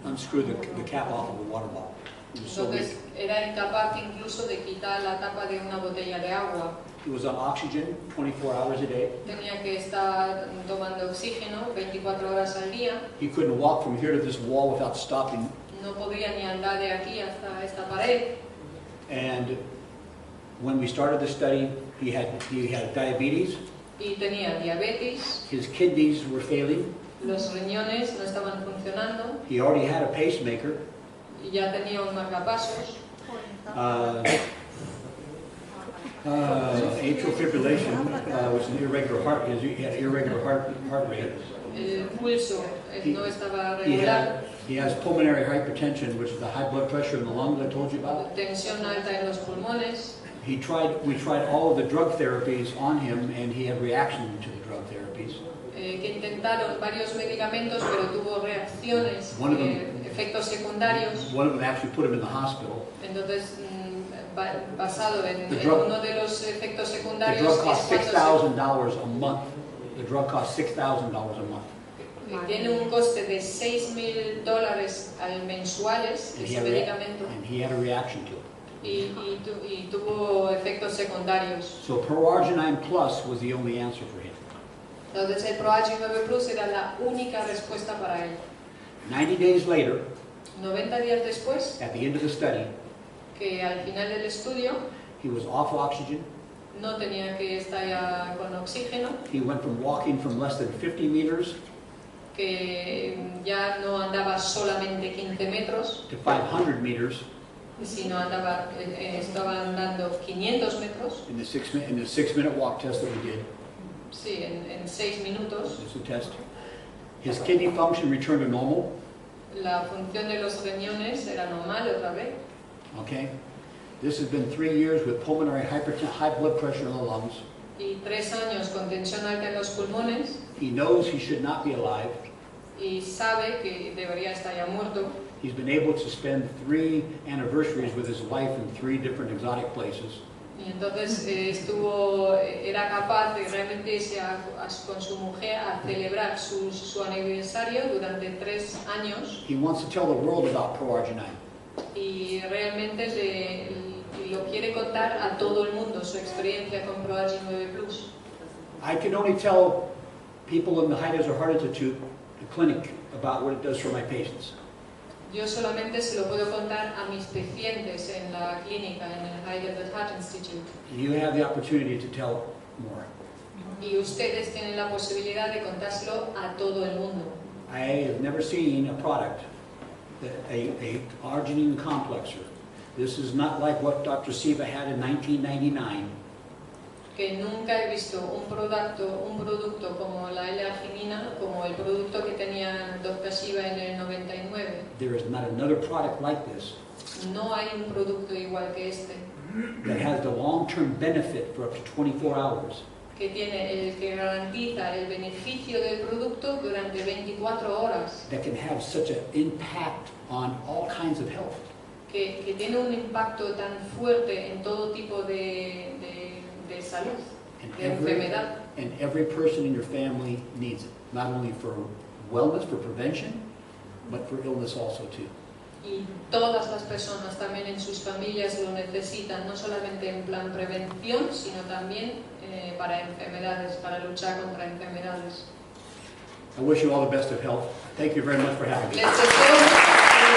[SPEAKER 1] unscrew the cap off of a water bottle. He was so weak.
[SPEAKER 2] Entonces era incapaz incluso de quitar la tapa de una botella de agua.
[SPEAKER 1] He was on oxygen 24 hours a day.
[SPEAKER 2] Tenía que estar tomando oxígeno 24 horas al día.
[SPEAKER 1] He couldn't walk from here to this wall without stopping.
[SPEAKER 2] No podía ni andar de aquí hasta esta pared.
[SPEAKER 1] And when we started the study, he had diabetes.
[SPEAKER 2] Y tenía diabetes.
[SPEAKER 1] His kidneys were failing.
[SPEAKER 2] Los riñones no estaban funcionando.
[SPEAKER 1] He already had a pacemaker.
[SPEAKER 2] Y ya tenía un marcapasos.
[SPEAKER 1] Atrial fibrillation was an irregular heart. He had irregular heart rate.
[SPEAKER 2] El pulso no estaba regular.
[SPEAKER 1] He has pulmonary hypertension, which is the high blood pressure in the lungs I told you about.
[SPEAKER 2] Tensión alta en los pulmones.
[SPEAKER 1] We tried all of the drug therapies on him, and he had reaction to the drug therapies.
[SPEAKER 2] Que intentaron varios medicamentos, pero tuvo reacciones, efectos secundarios.
[SPEAKER 1] One of them actually put him in the hospital.
[SPEAKER 2] Entonces, basado en uno de los efectos
[SPEAKER 1] The
[SPEAKER 2] secundarios,
[SPEAKER 1] drug cost $6,000 a month. The drug cost $6,000 a month.
[SPEAKER 2] Tiene un coste de $6,000 mensuales
[SPEAKER 1] And
[SPEAKER 2] ese medicamento.
[SPEAKER 1] and he had a reaction to it.
[SPEAKER 2] Y tuvo efectos secundarios.
[SPEAKER 1] So Pro-Arginine Plus was the only answer for him.
[SPEAKER 2] Entonces el ProAgi 9 Plus era la única respuesta para él.
[SPEAKER 1] 90 days later,
[SPEAKER 2] 90 días después,
[SPEAKER 1] at the end of the study,
[SPEAKER 2] que al final del estudio
[SPEAKER 1] he was off oxygen.
[SPEAKER 2] no tenía que estar ya con oxígeno,
[SPEAKER 1] He went from walking from less than 50 meters
[SPEAKER 2] que ya no andaba solamente 15 metros,
[SPEAKER 1] to 500 meters
[SPEAKER 2] sino estaba andando 500 metros,
[SPEAKER 1] in the 6-minute walk test that we did.
[SPEAKER 2] sí, en 6 minutos.
[SPEAKER 1] This is a test. His kidney function returned to normal.
[SPEAKER 2] La función de los riñones era normal otra vez.
[SPEAKER 1] Okay. This has been 3 years with pulmonary high blood pressure in the lungs.
[SPEAKER 2] Y 3 años con tensión alta en los pulmones.
[SPEAKER 1] He knows he should not be alive.
[SPEAKER 2] Y sabe que debería estar ya muerto.
[SPEAKER 1] He's been able to spend 3 anniversaries with his wife in 3 different exotic places.
[SPEAKER 2] Y entonces era capaz de realmente irse con su mujer a celebrar su aniversario durante 3 años.
[SPEAKER 1] He wants to tell the world about Pro-Arginine.
[SPEAKER 2] Y realmente lo quiere contar a todo el mundo, su experiencia con ProAgi 9 Plus.
[SPEAKER 1] I can only tell people in the high desert heart institute, the clinic, about what it does for my patients.
[SPEAKER 2] Yo solamente se lo puedo contar a mis pacientes en la clínica, en el Heidelberg Heart Institute.
[SPEAKER 1] You have the opportunity to tell more.
[SPEAKER 2] Y ustedes tienen la posibilidad de contárselo a todo el mundo.
[SPEAKER 1] I have never seen a product, a arginine complexer. This is not like what Dr. Siva had in 1999.
[SPEAKER 2] Que nunca he visto un producto como la L-arginina, como el producto que tenía Dr. Siva en el 99.
[SPEAKER 1] There is not another product like this
[SPEAKER 2] No hay un producto igual que este,
[SPEAKER 1] that has the long-term benefit for up to 24 hours.
[SPEAKER 2] que garantiza el beneficio del producto durante 24 horas,
[SPEAKER 1] That can have such an impact on all kinds of health.
[SPEAKER 2] que tiene un impacto tan fuerte en todo tipo de salud, de enfermedad.
[SPEAKER 1] And every person in your family needs it, not only for wellness, for prevention, but for illness also too.
[SPEAKER 2] Y todas las personas también en sus familias lo necesitan, no solamente en plan prevención, sino también para enfermedades, para luchar contra enfermedades.
[SPEAKER 1] I wish you all the best of health. Thank you very much for having me.
[SPEAKER 2] Les deseo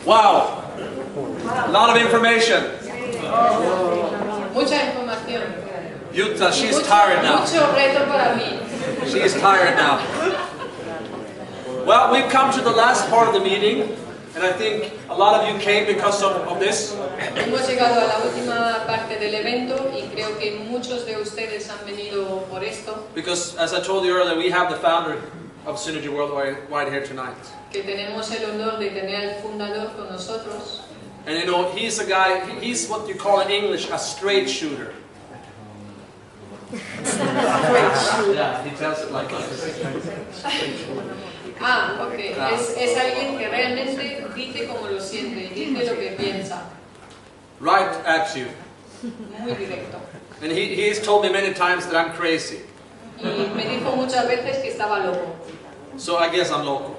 [SPEAKER 4] Wow, a lot of information.
[SPEAKER 2] mucha información.
[SPEAKER 4] Yuta, she's tired now.
[SPEAKER 2] Mucho reto para mí.
[SPEAKER 4] She is tired now. Well, we've come to the last part of the meeting, and I think a lot of you came because of this.
[SPEAKER 2] Hemos llegado a la última parte del evento y creo que muchos de ustedes han venido por esto.
[SPEAKER 4] Because, as I told you earlier, we have the founder of Synergy Worldwide here tonight.
[SPEAKER 2] Que tenemos el honor de tener al fundador con nosotros.
[SPEAKER 4] And you know, he's a guy, he's what you call in English a straight shooter. Yeah, he tells it like this.
[SPEAKER 2] Ok. Es alguien que realmente dice como lo siente, dice lo que piensa.
[SPEAKER 4] Right at you.
[SPEAKER 2] Muy directo.
[SPEAKER 4] And he's told me many times that I'm crazy.
[SPEAKER 2] Y me dijo muchas veces que estaba loco.
[SPEAKER 4] So I guess I'm local.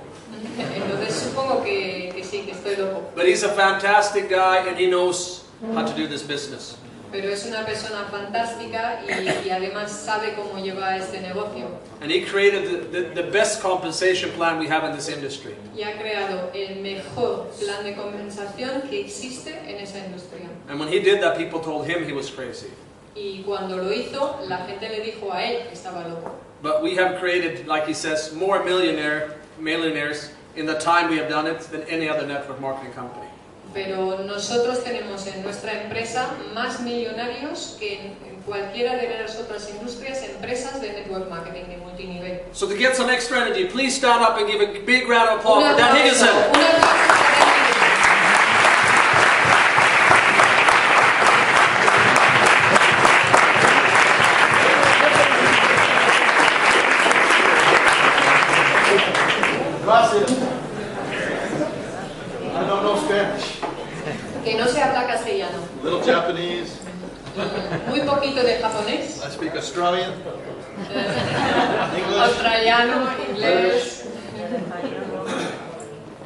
[SPEAKER 2] Entonces supongo que sí, que estoy loco.
[SPEAKER 4] But he's a fantastic guy and he knows how to do this business.
[SPEAKER 2] Pero es una persona fantástica y además sabe cómo llevar este negocio.
[SPEAKER 4] And he created the best compensation plan we have in this industry.
[SPEAKER 2] Y ha creado el mejor plan de compensación que existe en esa industria.
[SPEAKER 4] And when he did that, people told him he was crazy.
[SPEAKER 2] Y cuando lo hizo, la gente le dijo a él que estaba loco.
[SPEAKER 4] But we have created, like he says, more millionaires in the time we have done it than any other network marketing company.
[SPEAKER 2] Pero nosotros tenemos en nuestra empresa más millonarios que en cualquiera de las otras industrias, empresas de network marketing de multinivel.
[SPEAKER 4] So to get some extra energy, please stand up and give a big round of applause for Dan Higginson.
[SPEAKER 2] Un aplauso para Dan Higginson.
[SPEAKER 5] Gracias. I don't know Spanish.
[SPEAKER 2] Que no se habla castellano.
[SPEAKER 5] Little Japanese.
[SPEAKER 2] Muy poquito de japonés.
[SPEAKER 5] I speak Australian. English.
[SPEAKER 2] Australiano, inglés.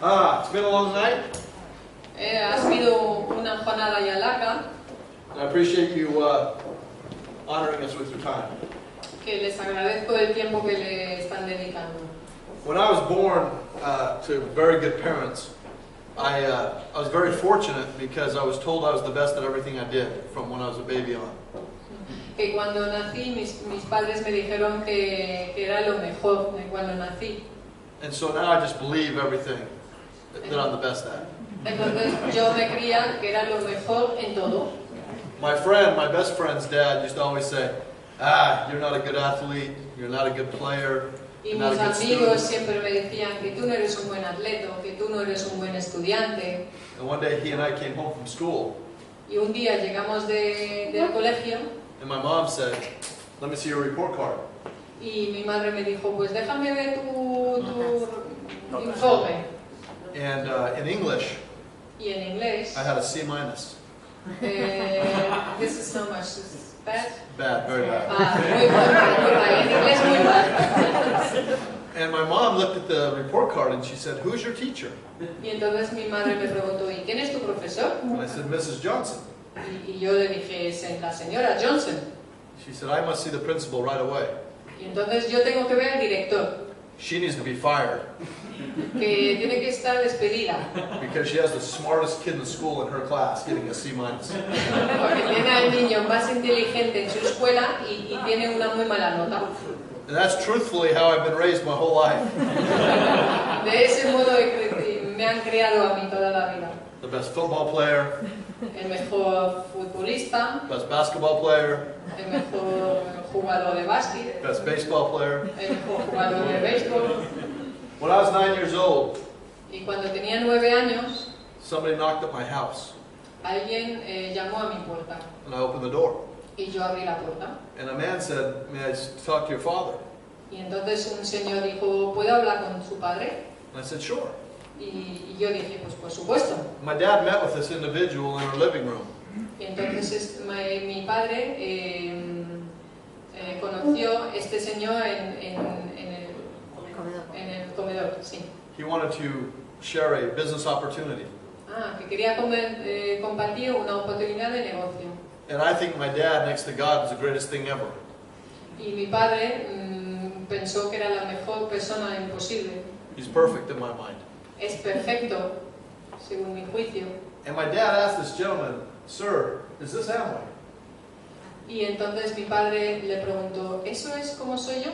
[SPEAKER 5] It's been a long night.
[SPEAKER 2] Ha sido una jornada ya larga.
[SPEAKER 5] I appreciate you honoring us with your time.
[SPEAKER 2] Que les agradezco el tiempo que le están dedicando.
[SPEAKER 5] When I was born to very good parents, I was very fortunate because I was told I was the best at everything I did from when I was a baby on.
[SPEAKER 2] Que cuando nací, mis padres me dijeron que era lo mejor de cuando nací.
[SPEAKER 5] And so now I just believe everything that I'm the best at.
[SPEAKER 2] Entonces yo me creía que era lo mejor en todo.
[SPEAKER 5] My best friend's dad used to always say, you're not a good athlete, you're not a good player,
[SPEAKER 2] Y
[SPEAKER 5] you're not
[SPEAKER 2] mis
[SPEAKER 5] a good
[SPEAKER 2] amigos
[SPEAKER 5] student.
[SPEAKER 2] siempre me decían que tú no eres un buen atleta, que tú no eres un buen estudiante.
[SPEAKER 5] And one day he and I came home from school,
[SPEAKER 2] Y un día llegamos del colegio
[SPEAKER 5] and my mom said, let me see your report card.
[SPEAKER 2] y mi madre me dijo, pues déjame ver tu informe.
[SPEAKER 5] And in English,
[SPEAKER 2] Y en inglés,
[SPEAKER 5] I had a C minus.
[SPEAKER 2] this is so much, this is bad.
[SPEAKER 5] Bad, very bad.
[SPEAKER 2] Muy mal, en inglés muy mal.
[SPEAKER 5] And my mom looked at the report card and she said, who's your teacher?
[SPEAKER 2] Y entonces mi madre me preguntó, ¿y quién es tu profesor?
[SPEAKER 5] And I said, Mrs. Johnson.
[SPEAKER 2] Y yo le dije, es la señora Johnson.
[SPEAKER 5] She said, I must see the principal right away.
[SPEAKER 2] Y entonces yo tengo que ver al director,
[SPEAKER 5] She needs to be fired
[SPEAKER 2] que tiene que estar despedida,
[SPEAKER 5] because she has the smartest kid in the school in her class getting a C minus.
[SPEAKER 2] porque tiene al niño más inteligente en su escuela y tiene una muy mala nota.
[SPEAKER 5] And that's truthfully how I've been raised my whole life.
[SPEAKER 2] De ese modo me han criado a mí toda la vida.
[SPEAKER 5] The best football player,
[SPEAKER 2] El mejor futbolista,
[SPEAKER 5] best basketball player,
[SPEAKER 2] el mejor jugador de básquet,
[SPEAKER 5] best baseball player.
[SPEAKER 2] el mejor jugador de béisbol.
[SPEAKER 5] When I was 9 years old,
[SPEAKER 2] Y cuando tenía 9 años,
[SPEAKER 5] somebody knocked at my house
[SPEAKER 2] alguien llamó a mi puerta
[SPEAKER 5] and I opened the door.
[SPEAKER 2] y yo abrí la puerta.
[SPEAKER 5] And a man said, may I talk to your father?
[SPEAKER 2] Y entonces un señor dijo, ¿puedo hablar con su padre?
[SPEAKER 5] And I said, sure.
[SPEAKER 2] Y yo dije, pues por supuesto.
[SPEAKER 5] My dad met with this individual in our living room.
[SPEAKER 2] Y entonces mi padre conoció a este señor en el comedor, sí.
[SPEAKER 5] He wanted to share a business opportunity.
[SPEAKER 2] Que quería compartir una oportunidad de negocio.
[SPEAKER 5] And I think my dad, next to God, is the greatest thing ever.
[SPEAKER 2] Y mi padre pensó que era la mejor persona imposible.
[SPEAKER 5] He's perfect in my mind.
[SPEAKER 2] Es perfecto, según mi juicio.
[SPEAKER 5] And my dad asked this gentleman, "Sir, is this Amway?"
[SPEAKER 2] Y entonces mi padre le preguntó, ¿eso es como soy yo?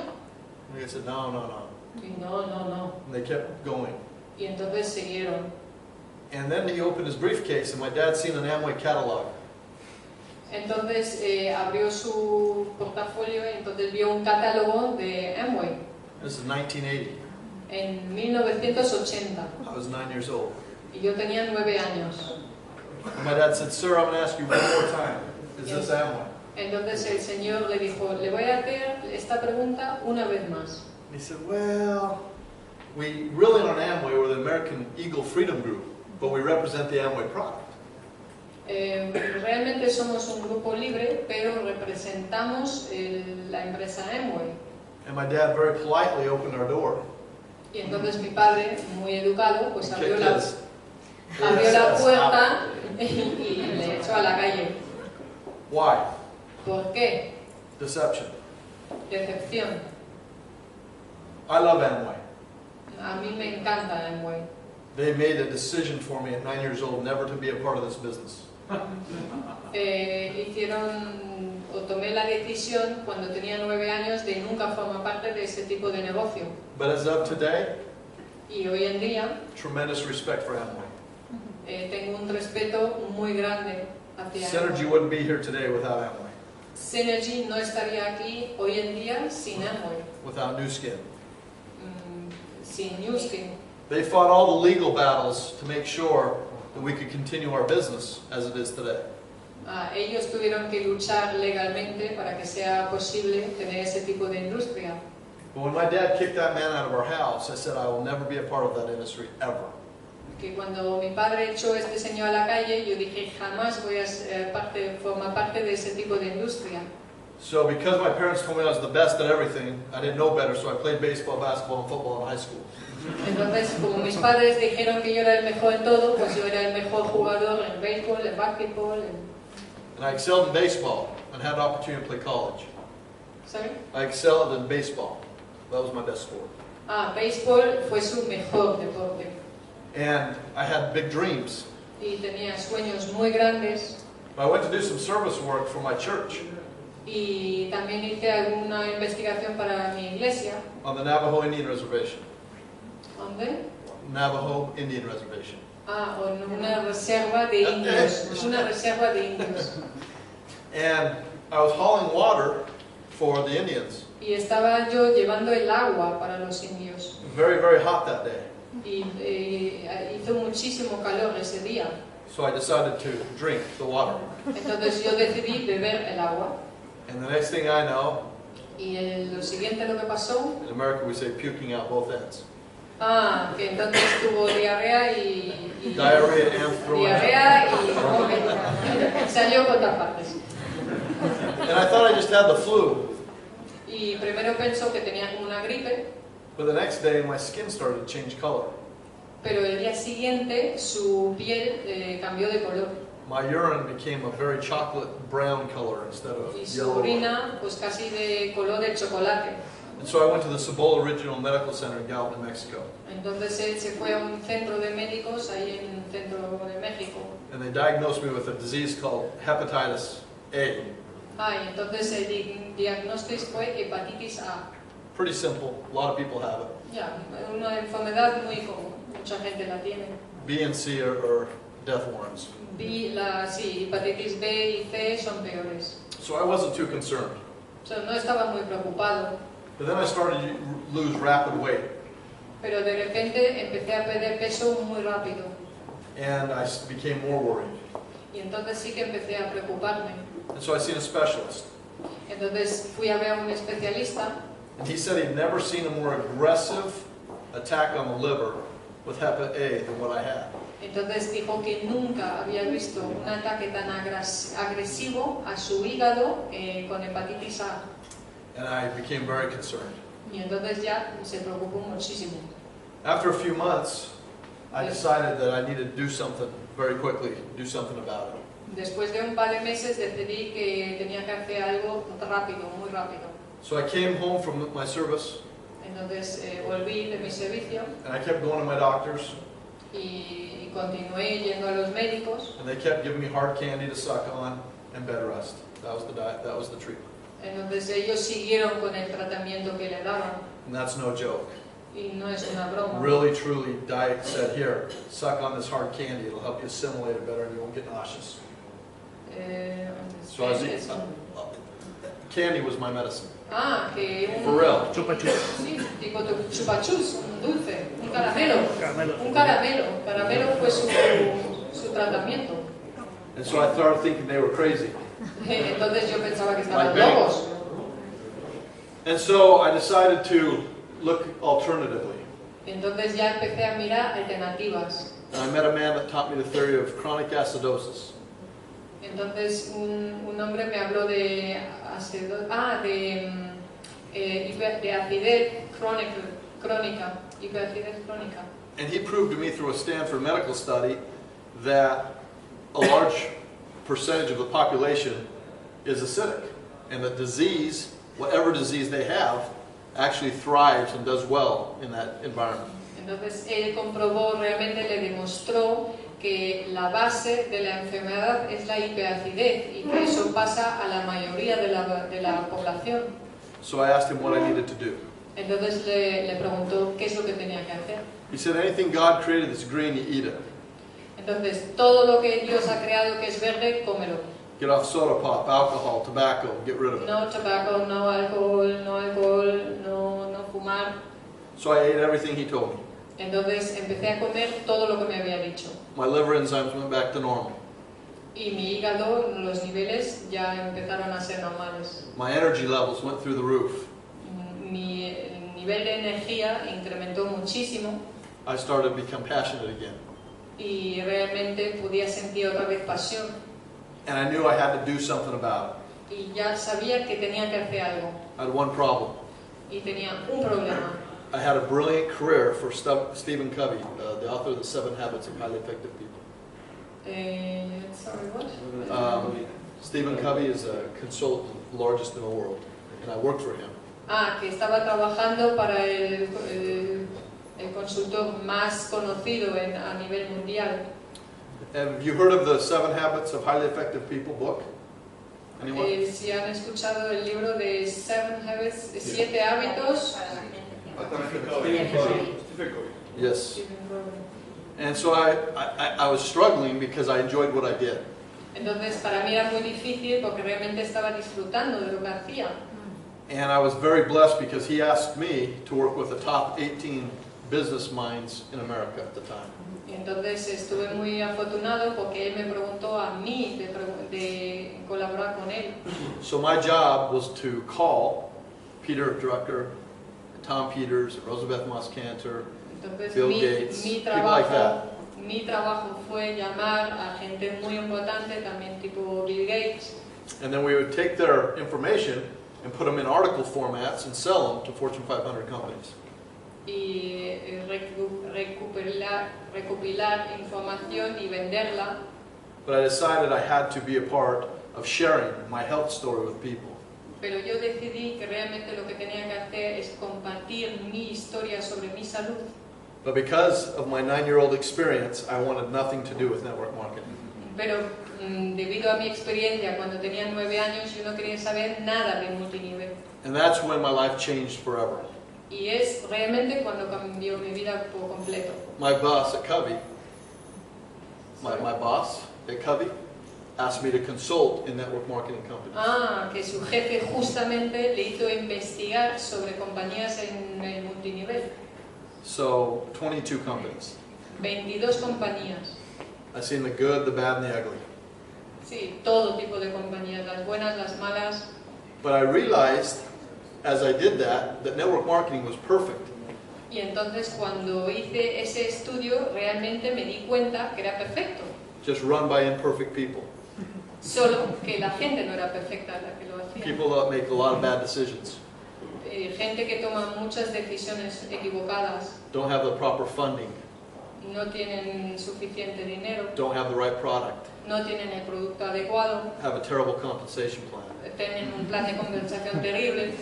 [SPEAKER 5] And he said, "No, no, no."
[SPEAKER 2] Y no.
[SPEAKER 5] And they kept going.
[SPEAKER 2] Y entonces siguieron.
[SPEAKER 5] And then he opened his briefcase, and my dad seen an Amway catalog.
[SPEAKER 2] Entonces abrió su portafolio y entonces vio un catálogo de Amway
[SPEAKER 5] This is 1980.
[SPEAKER 2] en 1980.
[SPEAKER 5] I was 9 years old.
[SPEAKER 2] Y yo tenía 9 años.
[SPEAKER 5] And my dad said, "Sir, I'm going to ask you one more time. Is this Amway?"
[SPEAKER 2] Entonces el señor le dijo, le voy a hacer esta pregunta una vez más.
[SPEAKER 5] And he said, "Well, we really aren't Amway. We're the American Eagle Freedom Group, but we represent the Amway product."
[SPEAKER 2] Realmente somos un grupo libre, pero representamos la empresa Amway.
[SPEAKER 5] And my dad very politely opened our door.
[SPEAKER 2] Y entonces mi padre, muy educado, pues abrió
[SPEAKER 5] Kicked
[SPEAKER 2] la
[SPEAKER 5] his
[SPEAKER 2] puerta y le echó a la calle.
[SPEAKER 5] Why?
[SPEAKER 2] ¿Por qué?
[SPEAKER 5] Deception.
[SPEAKER 2] Decepción.
[SPEAKER 5] I love Amway.
[SPEAKER 2] A mí me encanta Amway.
[SPEAKER 5] They made a decision for me at 9 years old never to be a part of this business.
[SPEAKER 2] Tomé la decisión cuando tenía 9 años de nunca formar parte de ese tipo de negocio.
[SPEAKER 5] But as of today,
[SPEAKER 2] Y hoy en día
[SPEAKER 5] tremendous respect for Amway.
[SPEAKER 2] tengo un respeto muy grande hacia
[SPEAKER 5] Synergy
[SPEAKER 2] Amway.
[SPEAKER 5] wouldn't be here today without Amway,
[SPEAKER 2] Synergy no estaría aquí hoy en día sin Amway,
[SPEAKER 5] without New Skin.
[SPEAKER 2] sin New Skin.
[SPEAKER 5] They fought all the legal battles to make sure that we could continue our business as it is today.
[SPEAKER 2] Ellos tuvieron que luchar legalmente para que sea posible tener ese tipo de industria.
[SPEAKER 5] But when my dad kicked that man out of our house, I said, "I will never be a part of that industry ever."
[SPEAKER 2] Que cuando mi padre echó a este señor a la calle, yo dije, jamás voy a formar parte de ese tipo de industria.
[SPEAKER 5] So because my parents told me I was the best at everything, I didn't know better, so I played baseball, basketball, and football in high school.
[SPEAKER 2] Entonces, como mis padres dijeron que yo era el mejor en todo, pues yo era el mejor jugador en béisbol, en básquetbol,
[SPEAKER 5] And I excelled in baseball and had an opportunity to play college.
[SPEAKER 2] ¿sabes?
[SPEAKER 5] I excelled in baseball. That was my best sport.
[SPEAKER 2] Béisbol fue su mejor deporte.
[SPEAKER 5] And I had big dreams.
[SPEAKER 2] Y tenía sueños muy grandes.
[SPEAKER 5] I went to do some service work for my church
[SPEAKER 2] Y también hice alguna investigación para mi iglesia.
[SPEAKER 5] on the Navajo Indian Reservation.
[SPEAKER 2] ¿Dónde?
[SPEAKER 5] Navajo Indian Reservation.
[SPEAKER 2] En una reserva de indios. Es una reserva de indios.
[SPEAKER 5] And I was hauling water for the Indians.
[SPEAKER 2] Y estaba yo llevando el agua para los indios.
[SPEAKER 5] Very, very hot that day.
[SPEAKER 2] Y hizo muchísimo calor ese día.
[SPEAKER 5] So I decided to drink the water.
[SPEAKER 2] Entonces yo decidí beber el agua.
[SPEAKER 5] And the next thing I know,
[SPEAKER 2] Y lo siguiente lo que pasó,
[SPEAKER 5] in America we say puking out both ends.
[SPEAKER 2] que entonces tuvo diarrea y
[SPEAKER 5] Diarrhea and throwing up.
[SPEAKER 2] diarrea y vómito. Salió por todas partes.
[SPEAKER 5] And I thought I just had the flu.
[SPEAKER 2] Y primero pensó que tenía como una gripe,
[SPEAKER 5] But the next day my skin started to change color.
[SPEAKER 2] pero el día siguiente su piel cambió de color.
[SPEAKER 5] My urine became a very chocolate brown color instead of
[SPEAKER 2] Y su
[SPEAKER 5] yellow.
[SPEAKER 2] orina pues casi de color de chocolate.
[SPEAKER 5] And so I went to the Cibola Regional Medical Center in Gallup, New Mexico.
[SPEAKER 2] Entonces él se fue a un centro de médicos ahí en el centro de México.
[SPEAKER 5] And they diagnosed me with a disease called hepatitis A.
[SPEAKER 2] Y entonces el diagnóstico fue hepatitis A.
[SPEAKER 5] Pretty simple. A lot of people have it.
[SPEAKER 2] Ya, una enfermedad muy común, mucha gente la tiene.
[SPEAKER 5] B and C are death warrants.
[SPEAKER 2] Sí, hepatitis B y C son peores.
[SPEAKER 5] So I wasn't too concerned.
[SPEAKER 2] O sea, no estaba muy preocupado,
[SPEAKER 5] But then I started to lose rapid weight.
[SPEAKER 2] pero de repente empecé a perder peso muy rápido.
[SPEAKER 5] And I became more worried.
[SPEAKER 2] Y entonces sí que empecé a preocuparme.
[SPEAKER 5] And so I seen a specialist.
[SPEAKER 2] Entonces fui a ver a un especialista
[SPEAKER 5] And he said he'd never seen a more aggressive attack on the liver with Hep A than what I had.
[SPEAKER 2] Entonces dijo que nunca había visto un ataque tan agresivo a su hígado con hepatitis A.
[SPEAKER 5] And I became very concerned.
[SPEAKER 2] Y entonces ya se preocupó muchísimo.
[SPEAKER 5] After a few months, I decided that I needed to do something very quickly, do something about it.
[SPEAKER 2] Después de un par de meses decidí que tenía que hacer algo rápido, muy rápido.
[SPEAKER 5] So I came home from my service,
[SPEAKER 2] Entonces volví de mi servicio
[SPEAKER 5] and I kept going to my doctors,
[SPEAKER 2] y continué yendo a los médicos.
[SPEAKER 5] and they kept giving me hard candy to suck on and bed rest. That was the diet, that was the treatment.
[SPEAKER 2] Entonces ellos siguieron con el tratamiento que le daban
[SPEAKER 5] And that's no joke.
[SPEAKER 2] y no es una broma.
[SPEAKER 5] Really, truly, diet said, here, suck on this hard candy. It'll help you assimilate it better and you won't get nauseous. So I was eating, candy was my medicine.
[SPEAKER 2] Que un...
[SPEAKER 5] For real.
[SPEAKER 3] Chupa chupa.
[SPEAKER 2] Sí, tipo chupachus, un dulce, un caramelo.
[SPEAKER 3] Caramelo.
[SPEAKER 2] Un caramelo. Caramelo fue su tratamiento.
[SPEAKER 5] And so I started thinking they were crazy.
[SPEAKER 2] Entonces yo pensaba que estaban
[SPEAKER 5] Like
[SPEAKER 2] locos.
[SPEAKER 5] And so I decided to look alternatively.
[SPEAKER 2] Entonces ya empecé a mirar alternativas.
[SPEAKER 5] And I met a man that taught me the theory of chronic acidosis.
[SPEAKER 2] Entonces un hombre me habló de acidez crónica, hiperacidez crónica.
[SPEAKER 5] And he proved to me through a Stanford medical study that a large percentage of the population is acidic. And that disease, whatever disease they have, actually thrives and does well in that environment.
[SPEAKER 2] Entonces él comprobó, realmente le demostró que la base de la enfermedad es la hiperacidez y que eso pasa a la mayoría de la población.
[SPEAKER 5] So I asked him what I needed to do.
[SPEAKER 2] Entonces le preguntó qué es lo que tenía que hacer.
[SPEAKER 5] He said, anything God created that's green, you eat it.
[SPEAKER 2] Entonces todo lo que Dios ha creado que es verde, cómelo.
[SPEAKER 5] Get off soda pop, alcohol, tobacco, get rid of it.
[SPEAKER 2] No tobacco, no alcohol, no fumar.
[SPEAKER 5] So I ate everything he told me.
[SPEAKER 2] Entonces empecé a comer todo lo que me había dicho.
[SPEAKER 5] My liver enzymes went back to normal.
[SPEAKER 2] Y mi hígado, los niveles ya empezaron a ser normales.
[SPEAKER 5] My energy levels went through the roof.
[SPEAKER 2] Mi nivel de energía incrementó muchísimo
[SPEAKER 5] I started to become passionate again.
[SPEAKER 2] y realmente podía sentir otra vez pasión.
[SPEAKER 5] And I knew I had to do something about it.
[SPEAKER 2] Y ya sabía que tenía que hacer algo.
[SPEAKER 5] I had one problem.
[SPEAKER 2] Y tenía un problema.
[SPEAKER 5] I had a brilliant career for Stephen Covey, the author of The 7 Habits of Highly Effective People.
[SPEAKER 2] Sorry, what?
[SPEAKER 5] Stephen Covey is a consultant, largest in the world, and I worked for him.
[SPEAKER 2] Que estaba trabajando para el consultor más conocido a nivel mundial.
[SPEAKER 5] Have you heard of The 7 Habits of Highly Effective People book? Anyone?
[SPEAKER 2] Si han escuchado el libro de 7 hábitos.
[SPEAKER 5] Yes. And so I was struggling because I enjoyed what I did.
[SPEAKER 2] Entonces para mí era muy difícil porque realmente estaba disfrutando de lo que hacía.
[SPEAKER 5] And I was very blessed because he asked me to work with the top 18 business minds in America at the time.
[SPEAKER 2] Y entonces estuve muy afortunado porque él me preguntó a mí de colaborar con él.
[SPEAKER 5] So my job was to call Peter Drucker, Tom Peters, Elizabeth Moss Cantor,
[SPEAKER 2] Entonces
[SPEAKER 5] Bill Gates, people like that.
[SPEAKER 2] mi trabajo fue llamar a gente muy importante, también tipo Bill Gates.
[SPEAKER 5] And then we would take their information and put them in article formats and sell them to Fortune 500 companies.
[SPEAKER 2] Y recopilar información y venderla.
[SPEAKER 5] But I decided I had to be a part of sharing my health story with people.
[SPEAKER 2] Pero yo decidí que realmente lo que tenía que hacer es compartir mi historia sobre mi salud.
[SPEAKER 5] But because of my 9-year-old experience, I wanted nothing to do with network marketing.
[SPEAKER 2] Pero debido a mi experiencia cuando tenía 9 años yo no quería saber nada de multinivel.
[SPEAKER 5] And that's when my life changed forever.
[SPEAKER 2] Y es realmente cuando cambió mi vida por completo.
[SPEAKER 5] My boss at Covey, my boss at Covey, asked me to consult in network marketing companies.
[SPEAKER 2] Que su jefe justamente le hizo investigar sobre compañías en el multinivel.
[SPEAKER 5] So, 22 companies.
[SPEAKER 2] 22 compañías.
[SPEAKER 5] I've seen the good, the bad, and the ugly.
[SPEAKER 2] Sí, todo tipo de compañías, las buenas, las malas.
[SPEAKER 5] But I realized, as I did that network marketing was perfect
[SPEAKER 2] Y entonces cuando hice ese estudio realmente me di cuenta que era perfecto.
[SPEAKER 5] Just run by imperfect people.
[SPEAKER 2] Solo que la gente no era perfecta la que lo hacía.
[SPEAKER 5] People that make a lot of bad decisions.
[SPEAKER 2] Gente que toma muchas decisiones equivocadas,
[SPEAKER 5] Don't have the proper funding.
[SPEAKER 2] no tienen suficiente dinero,
[SPEAKER 5] Don't have the right product.
[SPEAKER 2] no tienen el producto adecuado,
[SPEAKER 5] Have a terrible compensation plan.
[SPEAKER 2] tienen un plan de compensación terrible.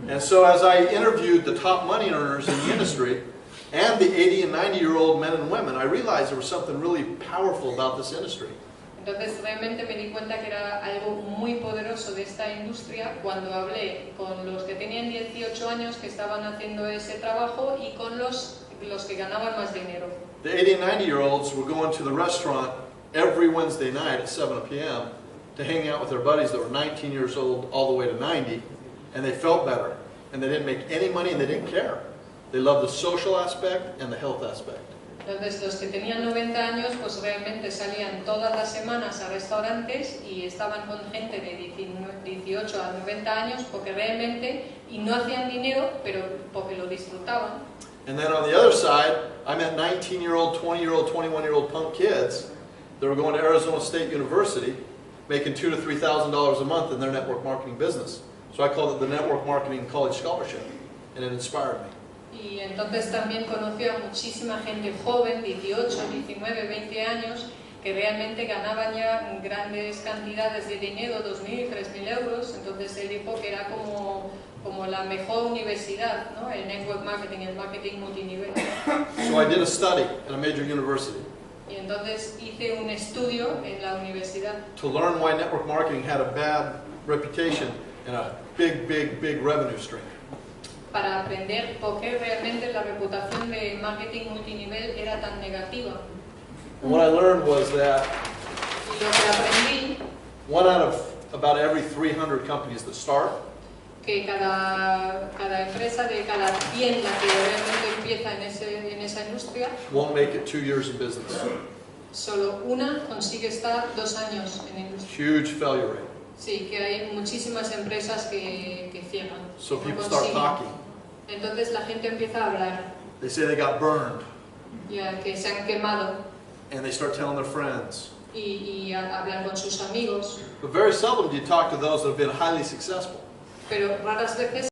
[SPEAKER 5] And so as I interviewed the top money earners in the industry and the 80 and 90-year-old men and women, I realized there was something really powerful about this industry.
[SPEAKER 2] Entonces realmente me di cuenta que era algo muy poderoso de esta industria cuando hablé con los que tenían 18 años que estaban haciendo ese trabajo y con los que ganaban más dinero.
[SPEAKER 5] The 80 and 90-year-olds were going to the restaurant every Wednesday night at 7 p.m. to hang out with their buddies that were 19 years old all the way to 90, and they felt better. And they didn't make any money and they didn't care. They loved the social aspect and the health aspect.
[SPEAKER 2] Entonces los que tenían 90 años pues realmente salían todas las semanas a restaurantes y estaban con gente de 18 a 90 años porque realmente, y no hacían dinero, pero porque lo disfrutaban.
[SPEAKER 5] And then on the other side, I met 19-year-old, 20-year-old, 21-year-old punk kids that were going to Arizona State University making $2,000 to $3,000 a month in their network marketing business. So I called it the Network Marketing College Scholarship, and it inspired me.
[SPEAKER 2] Y entonces también conocí a muchísima gente joven, 18, 19, 20 años, que realmente ganaban ya grandes cantidades de dinero, 2.000, 3.000 euros. Entonces él dijo que era como la mejor universidad, ¿no? El network marketing, el marketing multinivel.
[SPEAKER 5] So I did a study at a major university
[SPEAKER 2] Y entonces hice un estudio en la universidad
[SPEAKER 5] to learn why network marketing had a bad reputation and a big revenue stream.
[SPEAKER 2] para aprender por qué realmente la reputación de marketing multinivel era tan negativa.
[SPEAKER 5] And what I learned was that
[SPEAKER 2] Y lo que aprendí,
[SPEAKER 5] one out of about every 300 companies that start
[SPEAKER 2] que cada empresa de cada 100 la que realmente empieza en esa industria,
[SPEAKER 5] won't make it 2 years in business.
[SPEAKER 2] solo una consigue estar 2 años en la industria.
[SPEAKER 5] Huge failure rate.
[SPEAKER 2] Sí, que hay muchísimas empresas que cierran.
[SPEAKER 5] So
[SPEAKER 2] que no
[SPEAKER 5] people start
[SPEAKER 2] consiguen.
[SPEAKER 5] talking.
[SPEAKER 2] Entonces la gente empieza a hablar,
[SPEAKER 5] They say they got burned,
[SPEAKER 2] ya que se han quemado,
[SPEAKER 5] and they start telling their friends.
[SPEAKER 2] y hablan con sus amigos,
[SPEAKER 5] But very seldom do you talk to those that have been highly successful.
[SPEAKER 2] pero raras veces